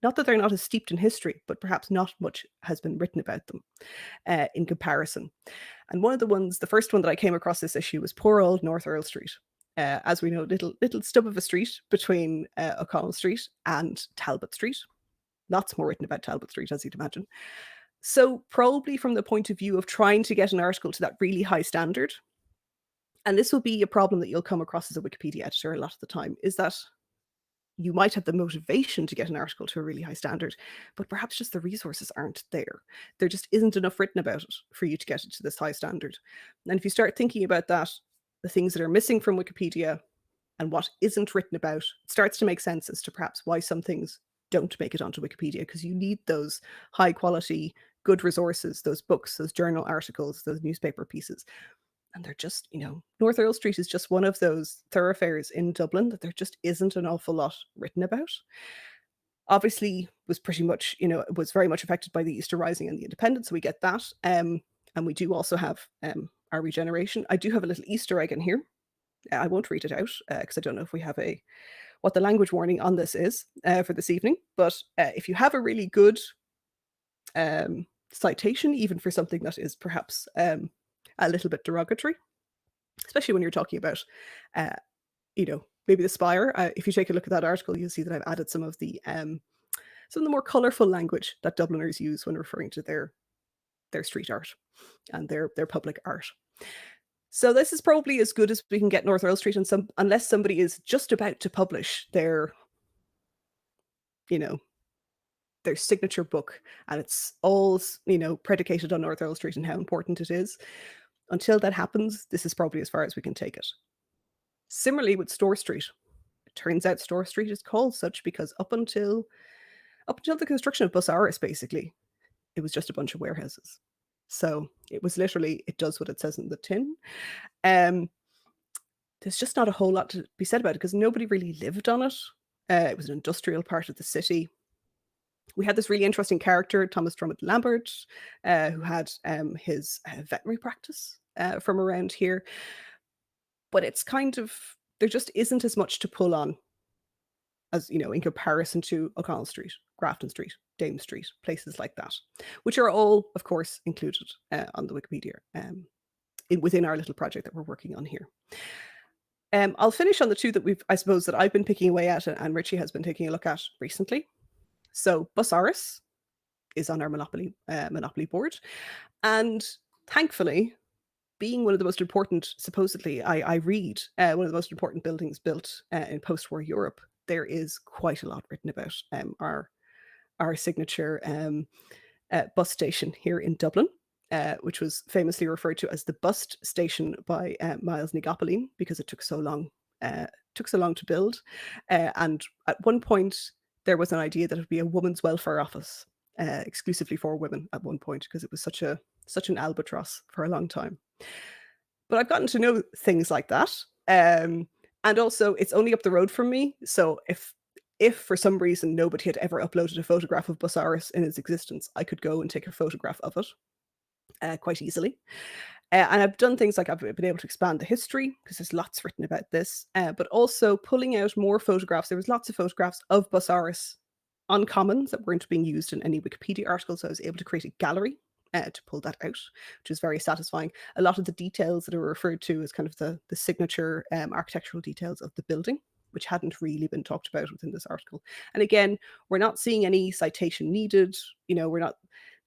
that they're not as steeped in history, but perhaps not much has been written about them in comparison. And one of the first one that I came across this issue was poor old North Earl Street. as we know, little stub of a street between O'Connell Street and Talbot Street. Lots more written about Talbot Street, as you'd imagine. So probably from the point of view of trying to get an article to that really high standard, and this will be a problem that you'll come across as a Wikipedia editor a lot of the time, is that you might have the motivation to get an article to a really high standard, but perhaps just the resources aren't there. There just isn't enough written about it for you to get it to this high standard. And if you start thinking about that, the things that are missing from Wikipedia and what isn't written about, it starts to make sense as to perhaps why some things don't make it onto Wikipedia, because you need those high quality, good resources, those books, those journal articles, those newspaper pieces. And they're just, North Earl Street is just one of those thoroughfares in Dublin that there just isn't an awful lot written about. Obviously, was pretty much, it was very much affected by the Easter Rising and the Independence, so we get that. And we do also have our regeneration. I do have a little Easter egg in here. I won't read it out because I don't know if we have what the language warning on this is for this evening. But if you have a really good citation, even for something that is perhaps a little bit derogatory, especially when you're talking about, maybe the spire. If you take a look at that article, you'll see that I've added some of the more colourful language that Dubliners use when referring to their street art and their public art. So this is probably as good as we can get North Earl Street, and unless somebody is just about to publish their signature book, and it's all predicated on North Earl Street and how important it is. Until that happens, this is probably as far as we can take it. Similarly with Store Street. It turns out Store Street is called such because up until the construction of Busaris, basically, it was just a bunch of warehouses. So it was literally, it does what it says in the tin. There's just not a whole lot to be said about it because nobody really lived on it. It was an industrial part of the city. We had this really interesting character, Thomas Drummond Lambert, who had his veterinary practice from around here. But it's kind of, there just isn't as much to pull on as, in comparison to O'Connell Street, Grafton Street, Dame Street, places like that, which are all, of course, included on the Wikipedia within our little project that we're working on here. I'll finish on the two that I've been picking away at and Richie has been taking a look at recently. So Busaris is on our Monopoly board. And thankfully, being one of the most important, supposedly, I read, one of the most important buildings built in post-war Europe, there is quite a lot written about our signature bus station here in Dublin, which was famously referred to as the Bust Station by Miles Nigopoline because it took so long to build. And at one point, there was an idea that it would be a women's welfare office exclusively for women at one point because it was such an albatross for a long time. But I've gotten to know things like that. And also, it's only up the road from me. So if for some reason nobody had ever uploaded a photograph of Busaris in its existence, I could go and take a photograph of it quite easily. And I've done things like I've been able to expand the history because there's lots written about this, but also pulling out more photographs. There was lots of photographs of Busaris on commons that weren't being used in any Wikipedia article. So I was able to create a gallery to pull that out, which is very satisfying. A lot of the details that are referred to as kind of the signature architectural details of the building, which hadn't really been talked about within this article. And again, we're not seeing any citation needed.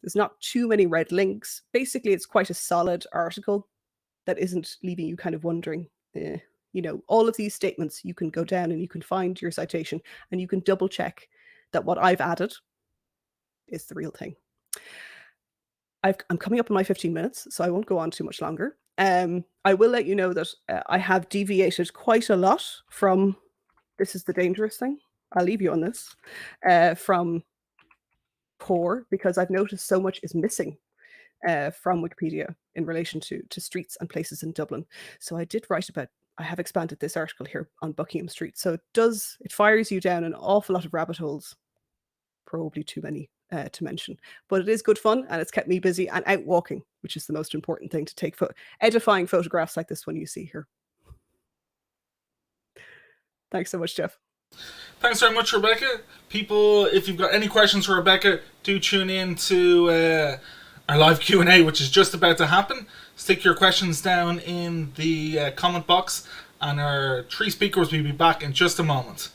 There's not too many red links. Basically, it's quite a solid article that isn't leaving you kind of wondering, all of these statements, you can go down and you can find your citation and you can double check that what I've added is the real thing. I'm coming up on my 15 minutes, so I won't go on too much longer. I will let you know that I have deviated quite a lot from, this is the dangerous thing, I'll leave you on this, from core, because I've noticed so much is missing from Wikipedia in relation to streets and places in Dublin. So I did write about, I have expanded this article here on Buckingham Street. So it fires you down an awful lot of rabbit holes, probably too many to mention, but it is good fun and it's kept me busy and out walking, which is the most important thing, to take edifying photographs like this one you see here. Thanks so much, Jeff. Thanks very much, Rebecca. People, if you've got any questions for Rebecca, do tune in to our live Q&A, which is just about to happen. Stick your questions down in the comment box and our 3 speakers will be back in just a moment.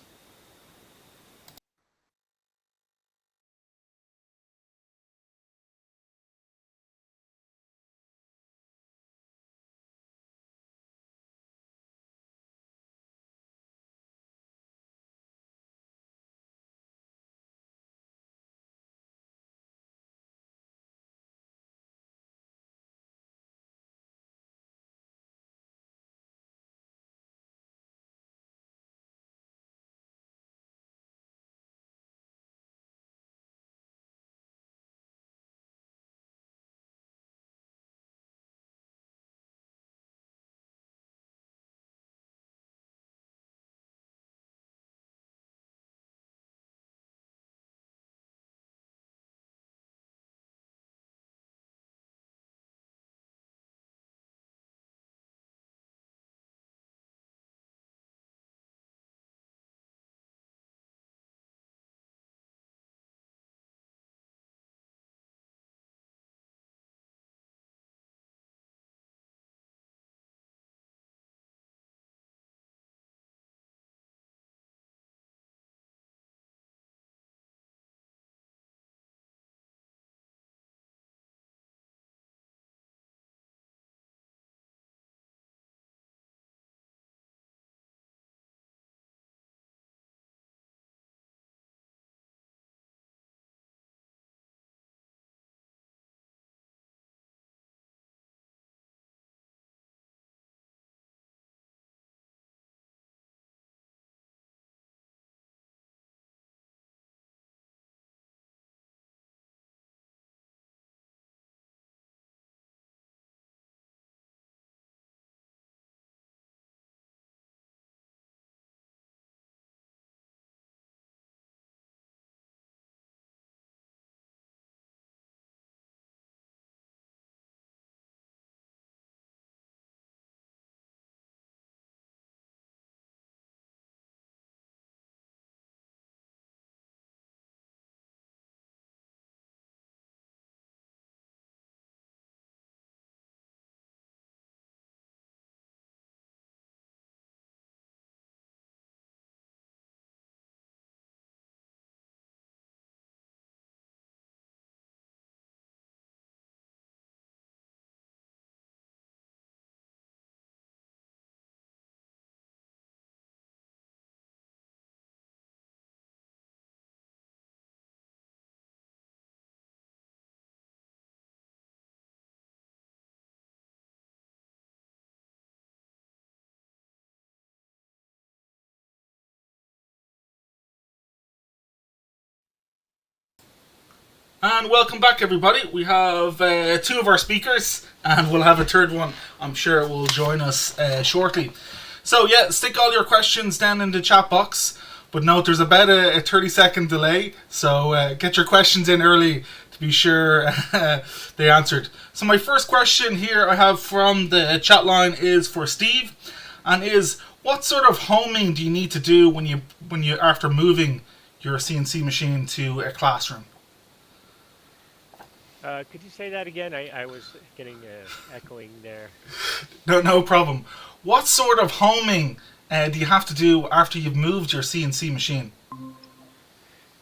And welcome back, everybody. We have 2 of our speakers, and we'll have a third one. I'm sure will join us shortly. So yeah, stick all your questions down in the chat box. But note there's about a 30-second delay, so get your questions in early to be sure they answered. So my first question here I have from the chat line is for Steve, and is what sort of homing do you need to do when you after moving your CNC machine to a classroom? Could you say that again? I was getting echoing there. No problem. What sort of homing do you have to do after you've moved your CNC machine?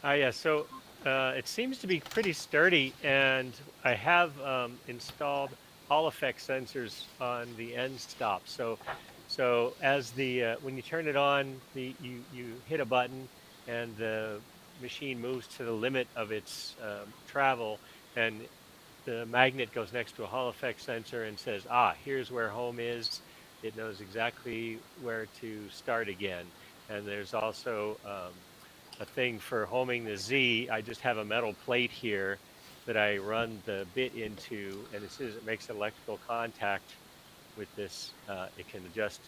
Yeah, so it seems to be pretty sturdy, and I have installed Hall effect sensors on the end stop. So as the when you turn it on, you hit a button, and the machine moves to the limit of its travel, and the magnet goes next to a Hall effect sensor and says, here's where home is. It knows exactly where to start again. And there's also a thing for homing the Z. I just have a metal plate here that I run the bit into, and as soon as it makes electrical contact with this, it can adjust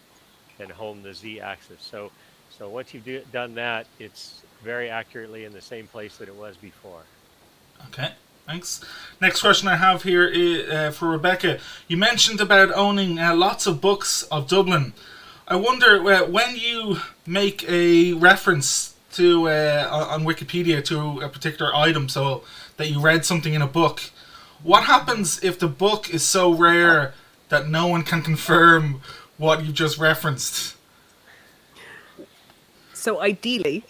and home the Z axis. So once you've done that, it's very accurately in the same place that it was before. Okay, thanks. Next question I have here is for Rebecca. You mentioned about owning lots of books of Dublin. I wonder when you make a reference to on Wikipedia to a particular item, so that you read something in a book, what happens if the book is so rare that no one can confirm what you just referenced? So ideally,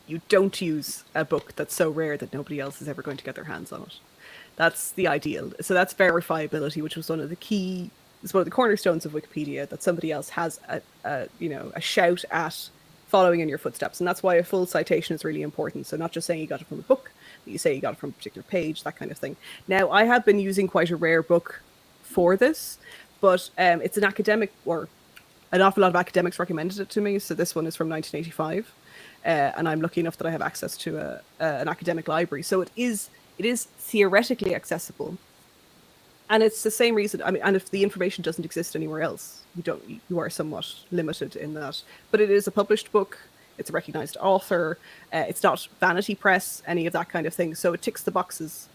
you don't use a book that's so rare that nobody else is ever going to get their hands on it. That's the ideal. So that's verifiability, which was one of the cornerstones of Wikipedia, that somebody else has a shout at following in your footsteps. And that's why a full citation is really important. So not just saying you got it from a book, but you say you got it from a particular page, that kind of thing. Now, I have been using quite a rare book for this, but it's an academic, or an awful lot of academics recommended it to me. So this one is from 1985. And I'm lucky enough that I have access to an academic library. So it is theoretically accessible. And it's the same reason, and if the information doesn't exist anywhere else, you are somewhat limited in that. But it is a published book, it's a recognized author, it's not vanity press, any of that kind of thing. So it ticks the boxes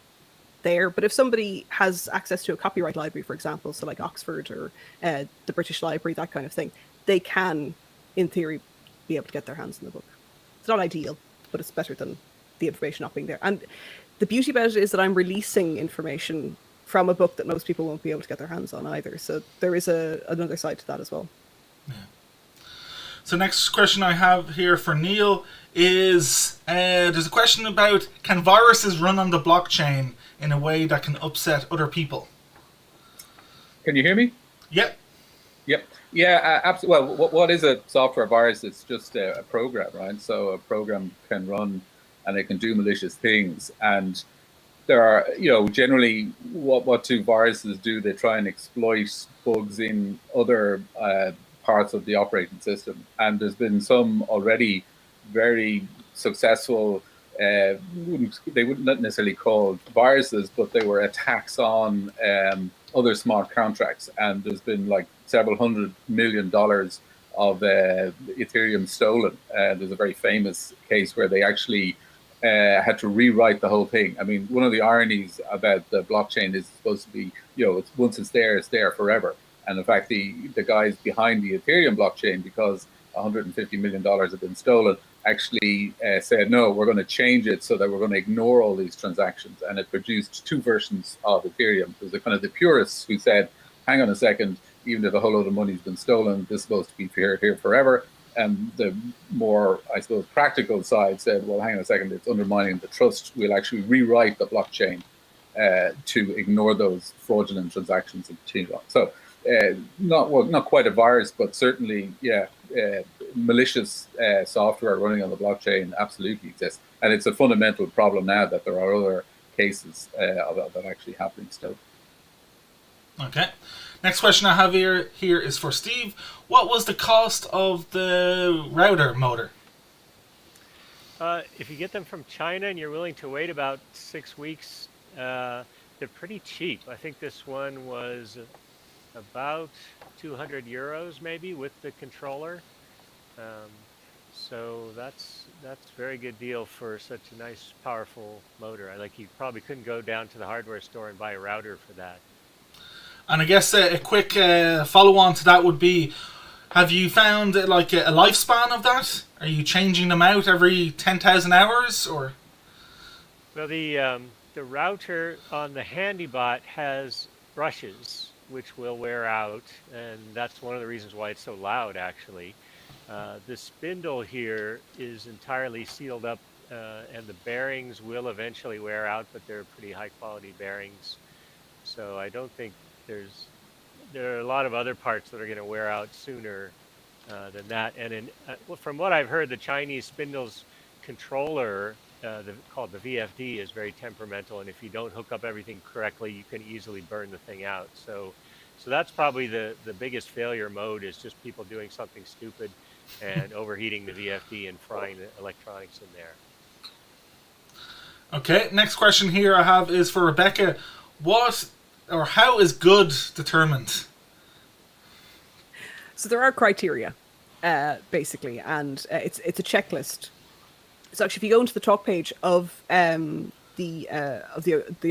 there. But if somebody has access to a copyright library, for example, so like Oxford or the British Library, that kind of thing, they can, in theory, be able to get their hands on the book. It's not ideal, but it's better than the information not being there. And the beauty about it is that I'm releasing information from a book that most people won't be able to get their hands on either. So there is another side to that as well. Yeah. So next question I have here for Neil is, there's a question about, can viruses run on the blockchain in a way that can upset other people? Can you hear me? Yep. Yep. Yeah, absolutely. Well, what is a software virus? It's just a program, right? So a program can run and it can do malicious things. And there are, generally what do viruses do? They try and exploit bugs in other parts of the operating system. And there's been some already very successful, they wouldn't not necessarily call viruses, but they were attacks on other smart contracts. And there's been like several $100 million of Ethereum stolen. There's a very famous case where they actually had to rewrite the whole thing. I mean, one of the ironies about the blockchain is it's supposed to be, once it's there forever. And in fact, the guys behind the Ethereum blockchain, because $150 million have been stolen, actually said, no, we're going to change it so that we're going to ignore all these transactions. And it produced two versions of Ethereum. There's a kind of the purists who said, hang on a second, even if a whole load of money's been stolen, this is supposed to be here forever. And the more, I suppose, practical side said, well, hang on a second, it's undermining the trust. We'll actually rewrite the blockchain to ignore those fraudulent transactions and continue on. So not quite a virus, but certainly, malicious software running on the blockchain absolutely exists. And it's a fundamental problem now that there are other cases of that actually happening still. Okay. Next question I have here is for Steve. What was the cost of the router motor? If you get them from China and you're willing to wait about 6 weeks, they're pretty cheap. I think this one was about 200 euros maybe with the controller. So that's a very good deal for such a nice, powerful motor. You probably couldn't go down to the hardware store and buy a router for that. And I guess a quick follow-on to that would be, have you found like a lifespan of that? Are you changing them out every 10,000 hours, or? Well, the router on the HandyBot has brushes which will wear out, and that's one of the reasons why it's so loud, actually. The spindle here is entirely sealed up, and the bearings will eventually wear out, but they're pretty high-quality bearings. So I don't think there are a lot of other parts that are going to wear out sooner than that. And from what I've heard, the Chinese spindles controller, called the VFD, is very temperamental, and if you don't hook up everything correctly, you can easily burn the thing out. So that's probably the biggest failure mode, is just people doing something stupid and overheating the VFD and frying the electronics in there. Okay, next question here I have is for Rebecca. How is good determined? So there are criteria, basically, and it's a checklist. So actually, if you go into the talk page of the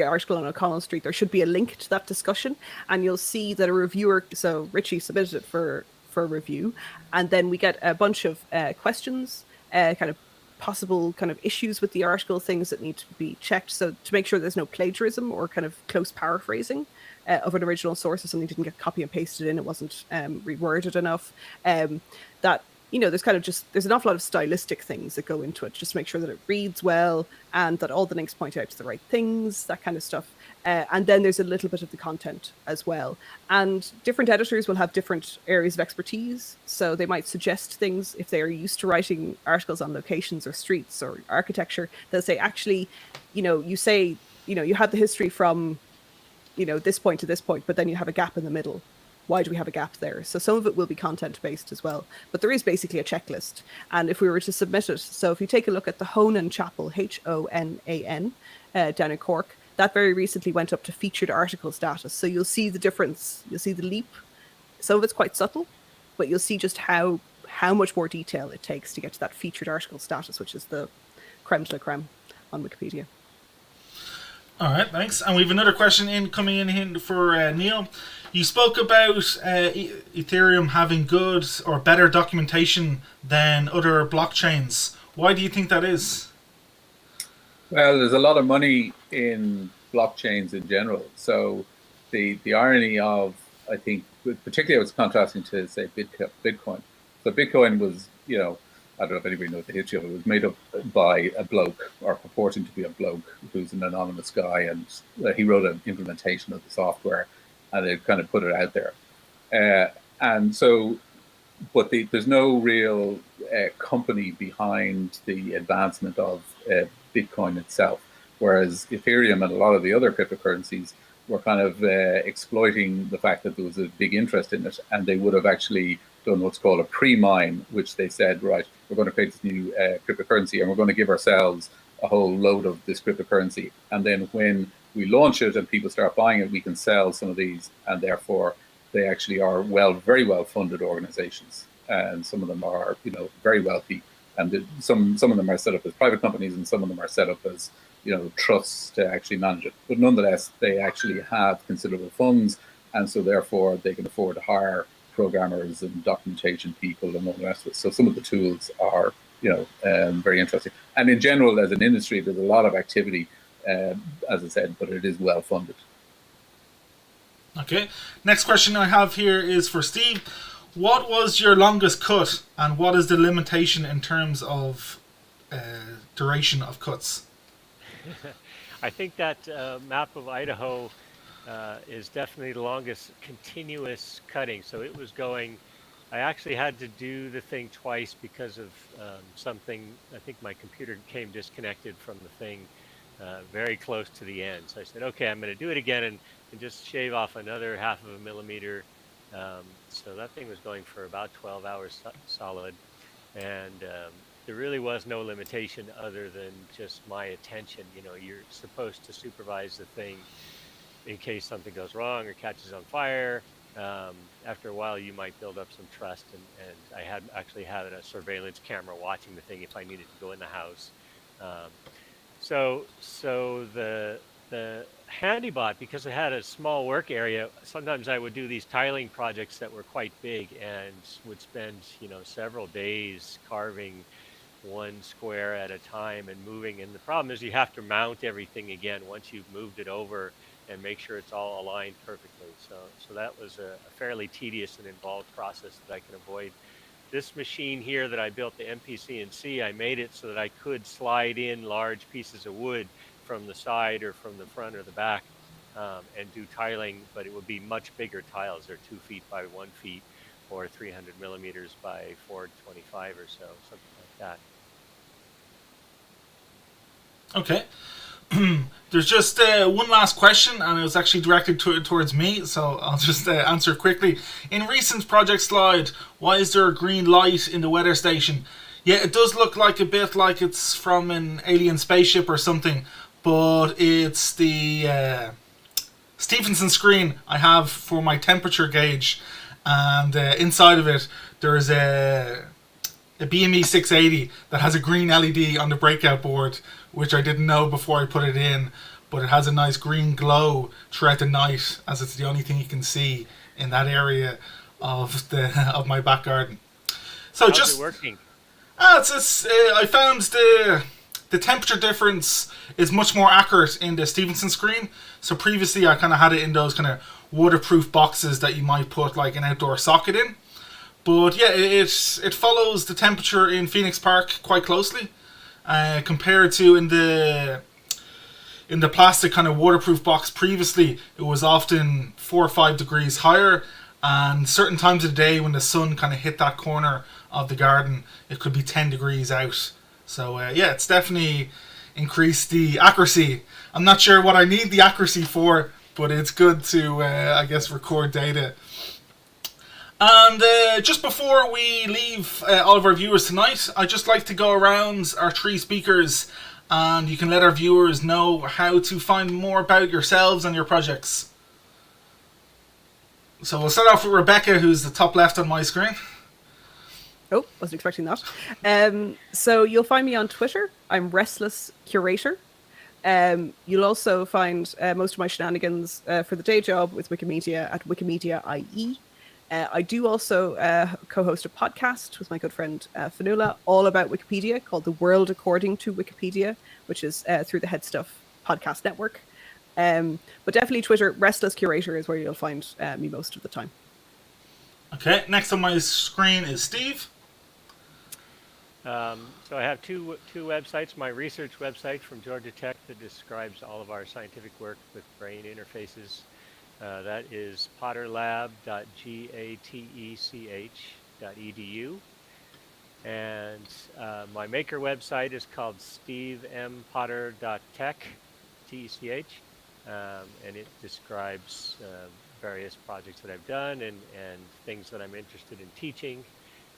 article on O'Connell Street, there should be a link to that discussion, and you'll see that a reviewer, so Richie submitted it for review, and then we get a bunch of questions, kind of possible kind of issues with the article, things that need to be checked, so to make sure there's no plagiarism or kind of close paraphrasing of an original source, if something didn't get copy and pasted in, it wasn't reworded enough, that there's kind of there's an awful lot of stylistic things that go into it, just to make sure that it reads well and that all the links point out to the right things, that kind of stuff. And then there's a little bit of the content as well. And different editors will have different areas of expertise. So they might suggest things if they are used to writing articles on locations or streets or architecture. They'll say, actually, you say, you have the history from, this point to this point, but then you have a gap in the middle. Why do we have a gap there? So some of it will be content-based as well. But there is basically a checklist. And if we were to submit it, so if you take a look at the Honan Chapel, Honan, down in Cork, that very recently went up to featured article status. So you'll see the difference. You'll see the leap. Some of it's quite subtle, but you'll see just how much more detail it takes to get to that featured article status, which is the creme de la creme on Wikipedia. All right, thanks. And we have another question coming in here for Neil. You spoke about Ethereum having good or better documentation than other blockchains. Why do you think that is? Well, there's a lot of money in blockchains in general. So the irony of, I think, particularly I was contrasting to, say, Bitcoin. So Bitcoin was, I don't know if anybody knows the history of it. It was made up by a bloke, or purporting to be a bloke, who's an anonymous guy, and he wrote an implementation of the software, and they kind of put it out there. And so, but there's no real company behind the advancement of Bitcoin itself, whereas Ethereum and a lot of the other cryptocurrencies were kind of exploiting the fact that there was a big interest in it, and they would have actually done what's called a pre-mine, which they said, right, we're going to create this new cryptocurrency, and we're going to give ourselves a whole load of this cryptocurrency. And then when we launch it and people start buying it, we can sell some of these, and therefore they actually are very well funded organizations. And some of them are, very wealthy. And some of them are set up as private companies, and some of them are set up as, trusts to actually manage it. But nonetheless, they actually have considerable funds, and so therefore they can afford to hire programmers and documentation people and all the rest of it. So some of the tools are, very interesting. And in general, as an industry, there's a lot of activity, as I said, but it is well funded. Okay. Next question I have here is for Steve. What was your longest cut, and what is the limitation in terms of duration of cuts? I think that map of Idaho is definitely the longest continuous cutting. So it was going, I actually had to do the thing twice because of something. I think my computer came disconnected from the thing very close to the end. So I said, okay, I'm going to do it again and just shave off another 1/2 millimeter. So that thing was going for about 12 hours solid. And there really was no limitation other than just my attention. You're supposed to supervise the thing in case something goes wrong or catches on fire. After a while, you might build up some trust, and I had a surveillance camera watching the thing if I needed to go in the house. So the Handybot, because it had a small work area, sometimes I would do these tiling projects that were quite big and would spend several days carving one square at a time and moving. And the problem is you have to mount everything again once you've moved it over and make sure it's all aligned perfectly. So that was a fairly tedious and involved process that I can avoid. This machine here that I built, the MPCNC, I made it so that I could slide in large pieces of wood from the side or from the front or the back and do tiling, but it would be much bigger tiles. They're 2 feet by 1 feet or 300 millimeters by 425 or so, something like that. Okay. There's just one last question, and it was actually directed towards me, so I'll just answer quickly. In recent project slide, why is there a green light in the weather station? Yeah, it does look like a bit like it's from an alien spaceship or something, but it's the Stephenson screen I have for my temperature gauge, and inside of it there's a BME 680 that has a green LED on the breakout board, which I didn't know before I put it in, but it has a nice green glow throughout the night, as it's the only thing you can see in that area of my back garden. So how's just it working? I found the temperature difference is much more accurate in the Stephenson screen. So previously I kind of had it in those kind of waterproof boxes that you might put like an outdoor socket in. But yeah, it follows the temperature in Phoenix Park quite closely, compared to in the plastic kind of waterproof box previously. It was often 4 or 5 degrees higher, and certain times of the day when the sun kind of hit that corner of the garden, it could be 10 degrees out. So yeah, it's definitely increased the accuracy. I'm not sure what I need the accuracy for, but it's good to, I guess, record data. And just before we leave all of our viewers tonight, I'd just like to go around our 3 speakers, and you can let our viewers know how to find more about yourselves and your projects. So we'll start off with Rebecca, who's the top left on my screen. Oh, wasn't expecting that. So you'll find me on Twitter. I'm Restless Curator. You'll also find most of my shenanigans for the day job with Wikimedia at Wikimedia.IE. I do also co-host a podcast with my good friend Fanula, all about Wikipedia, called The World According to Wikipedia, which is through the Head Stuff podcast network. But definitely Twitter, Restless Curator is where you'll find me most of the time. Okay, next on my screen is Steve. So I have two websites. My research website from Georgia Tech that describes all of our scientific work with brain interfaces. That is potterlab.gatech.edu. And my maker website is called stevempotter.tech, TECH. And it describes various projects that I've done and things that I'm interested in teaching.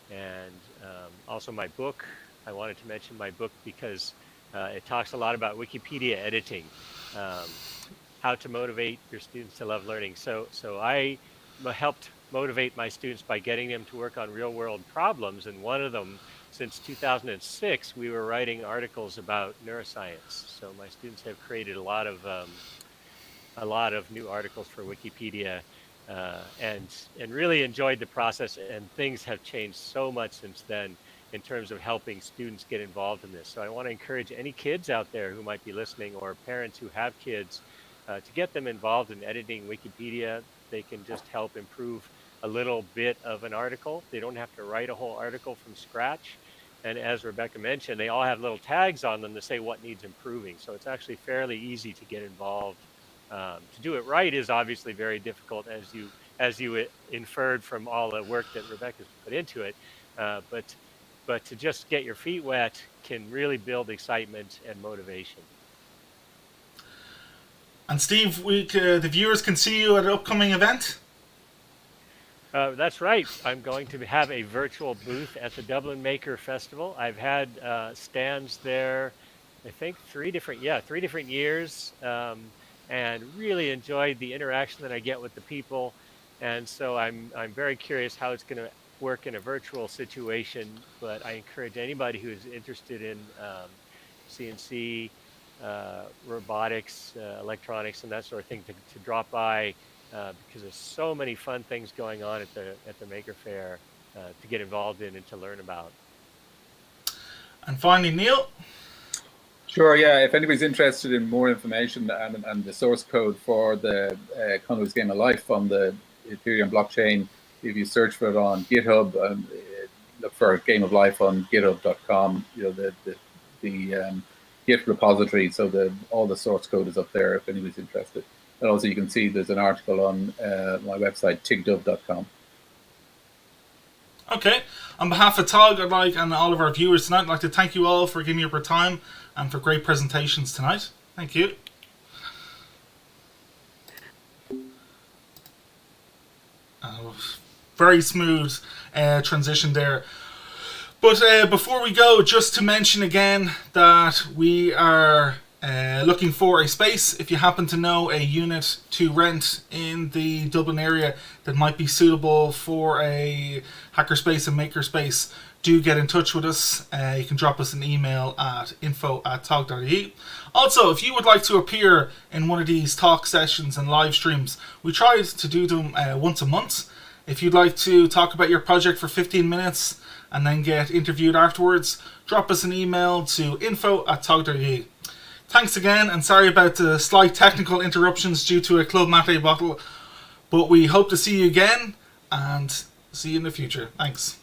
And also my book. I wanted to mention my book because it talks a lot about Wikipedia editing. How to motivate your students to love learning. So I helped motivate my students by getting them to work on real world problems. And one of them, since 2006, we were writing articles about neuroscience. So my students have created a lot of new articles for Wikipedia, and really enjoyed the process. And things have changed so much since then in terms of helping students get involved in this. So I want to encourage any kids out there who might be listening, or parents who have kids, to get them involved in editing Wikipedia. They can just help improve a little bit of an article. They don't have to write a whole article from scratch. And as Rebecca mentioned, they all have little tags on them to say what needs improving. So it's actually fairly easy to get involved. To do it right is obviously very difficult, as you inferred from all the work that Rebecca's put into it. But to just get your feet wet can really build excitement and motivation. And Steve, the viewers can see you at an upcoming event? That's right. I'm going to have a virtual booth at the Dublin Maker Festival. I've had stands there, I think 3 different years, and really enjoyed the interaction that I get with the people. And so I'm very curious how it's going to work in a virtual situation. But I encourage anybody who is interested in CNC, robotics, electronics, and that sort of thing to drop by, because there's so many fun things going on at the Maker Fair to get involved in and to learn about. And finally, Neil. Sure, yeah. If anybody's interested in more information and the source code for the Conway's Game of Life on the Ethereum blockchain, if you search for it on GitHub, look for Game of Life on github.com, the Git repository, so all the source code is up there if anybody's interested. And also you can see there's an article on my website, tigdub.com. Okay. On behalf of Tog, and all of our viewers tonight, I'd like to thank you all for giving up your time and for great presentations tonight. Thank you. Very smooth transition there. But before we go, just to mention again that we are looking for a space. If you happen to know a unit to rent in the Dublin area that might be suitable for a hackerspace and makerspace, do get in touch with us. You can drop us an email at info@tog.ie. Also, if you would like to appear in one of these talk sessions and live streams, we try to do them once a month. If you'd like to talk about your project for 15 minutes and then get interviewed afterwards, drop us an email to info@tog.ie. Thanks again, and sorry about the slight technical interruptions due to a Club Mate bottle, but we hope to see you again, and See you in the future. Thanks.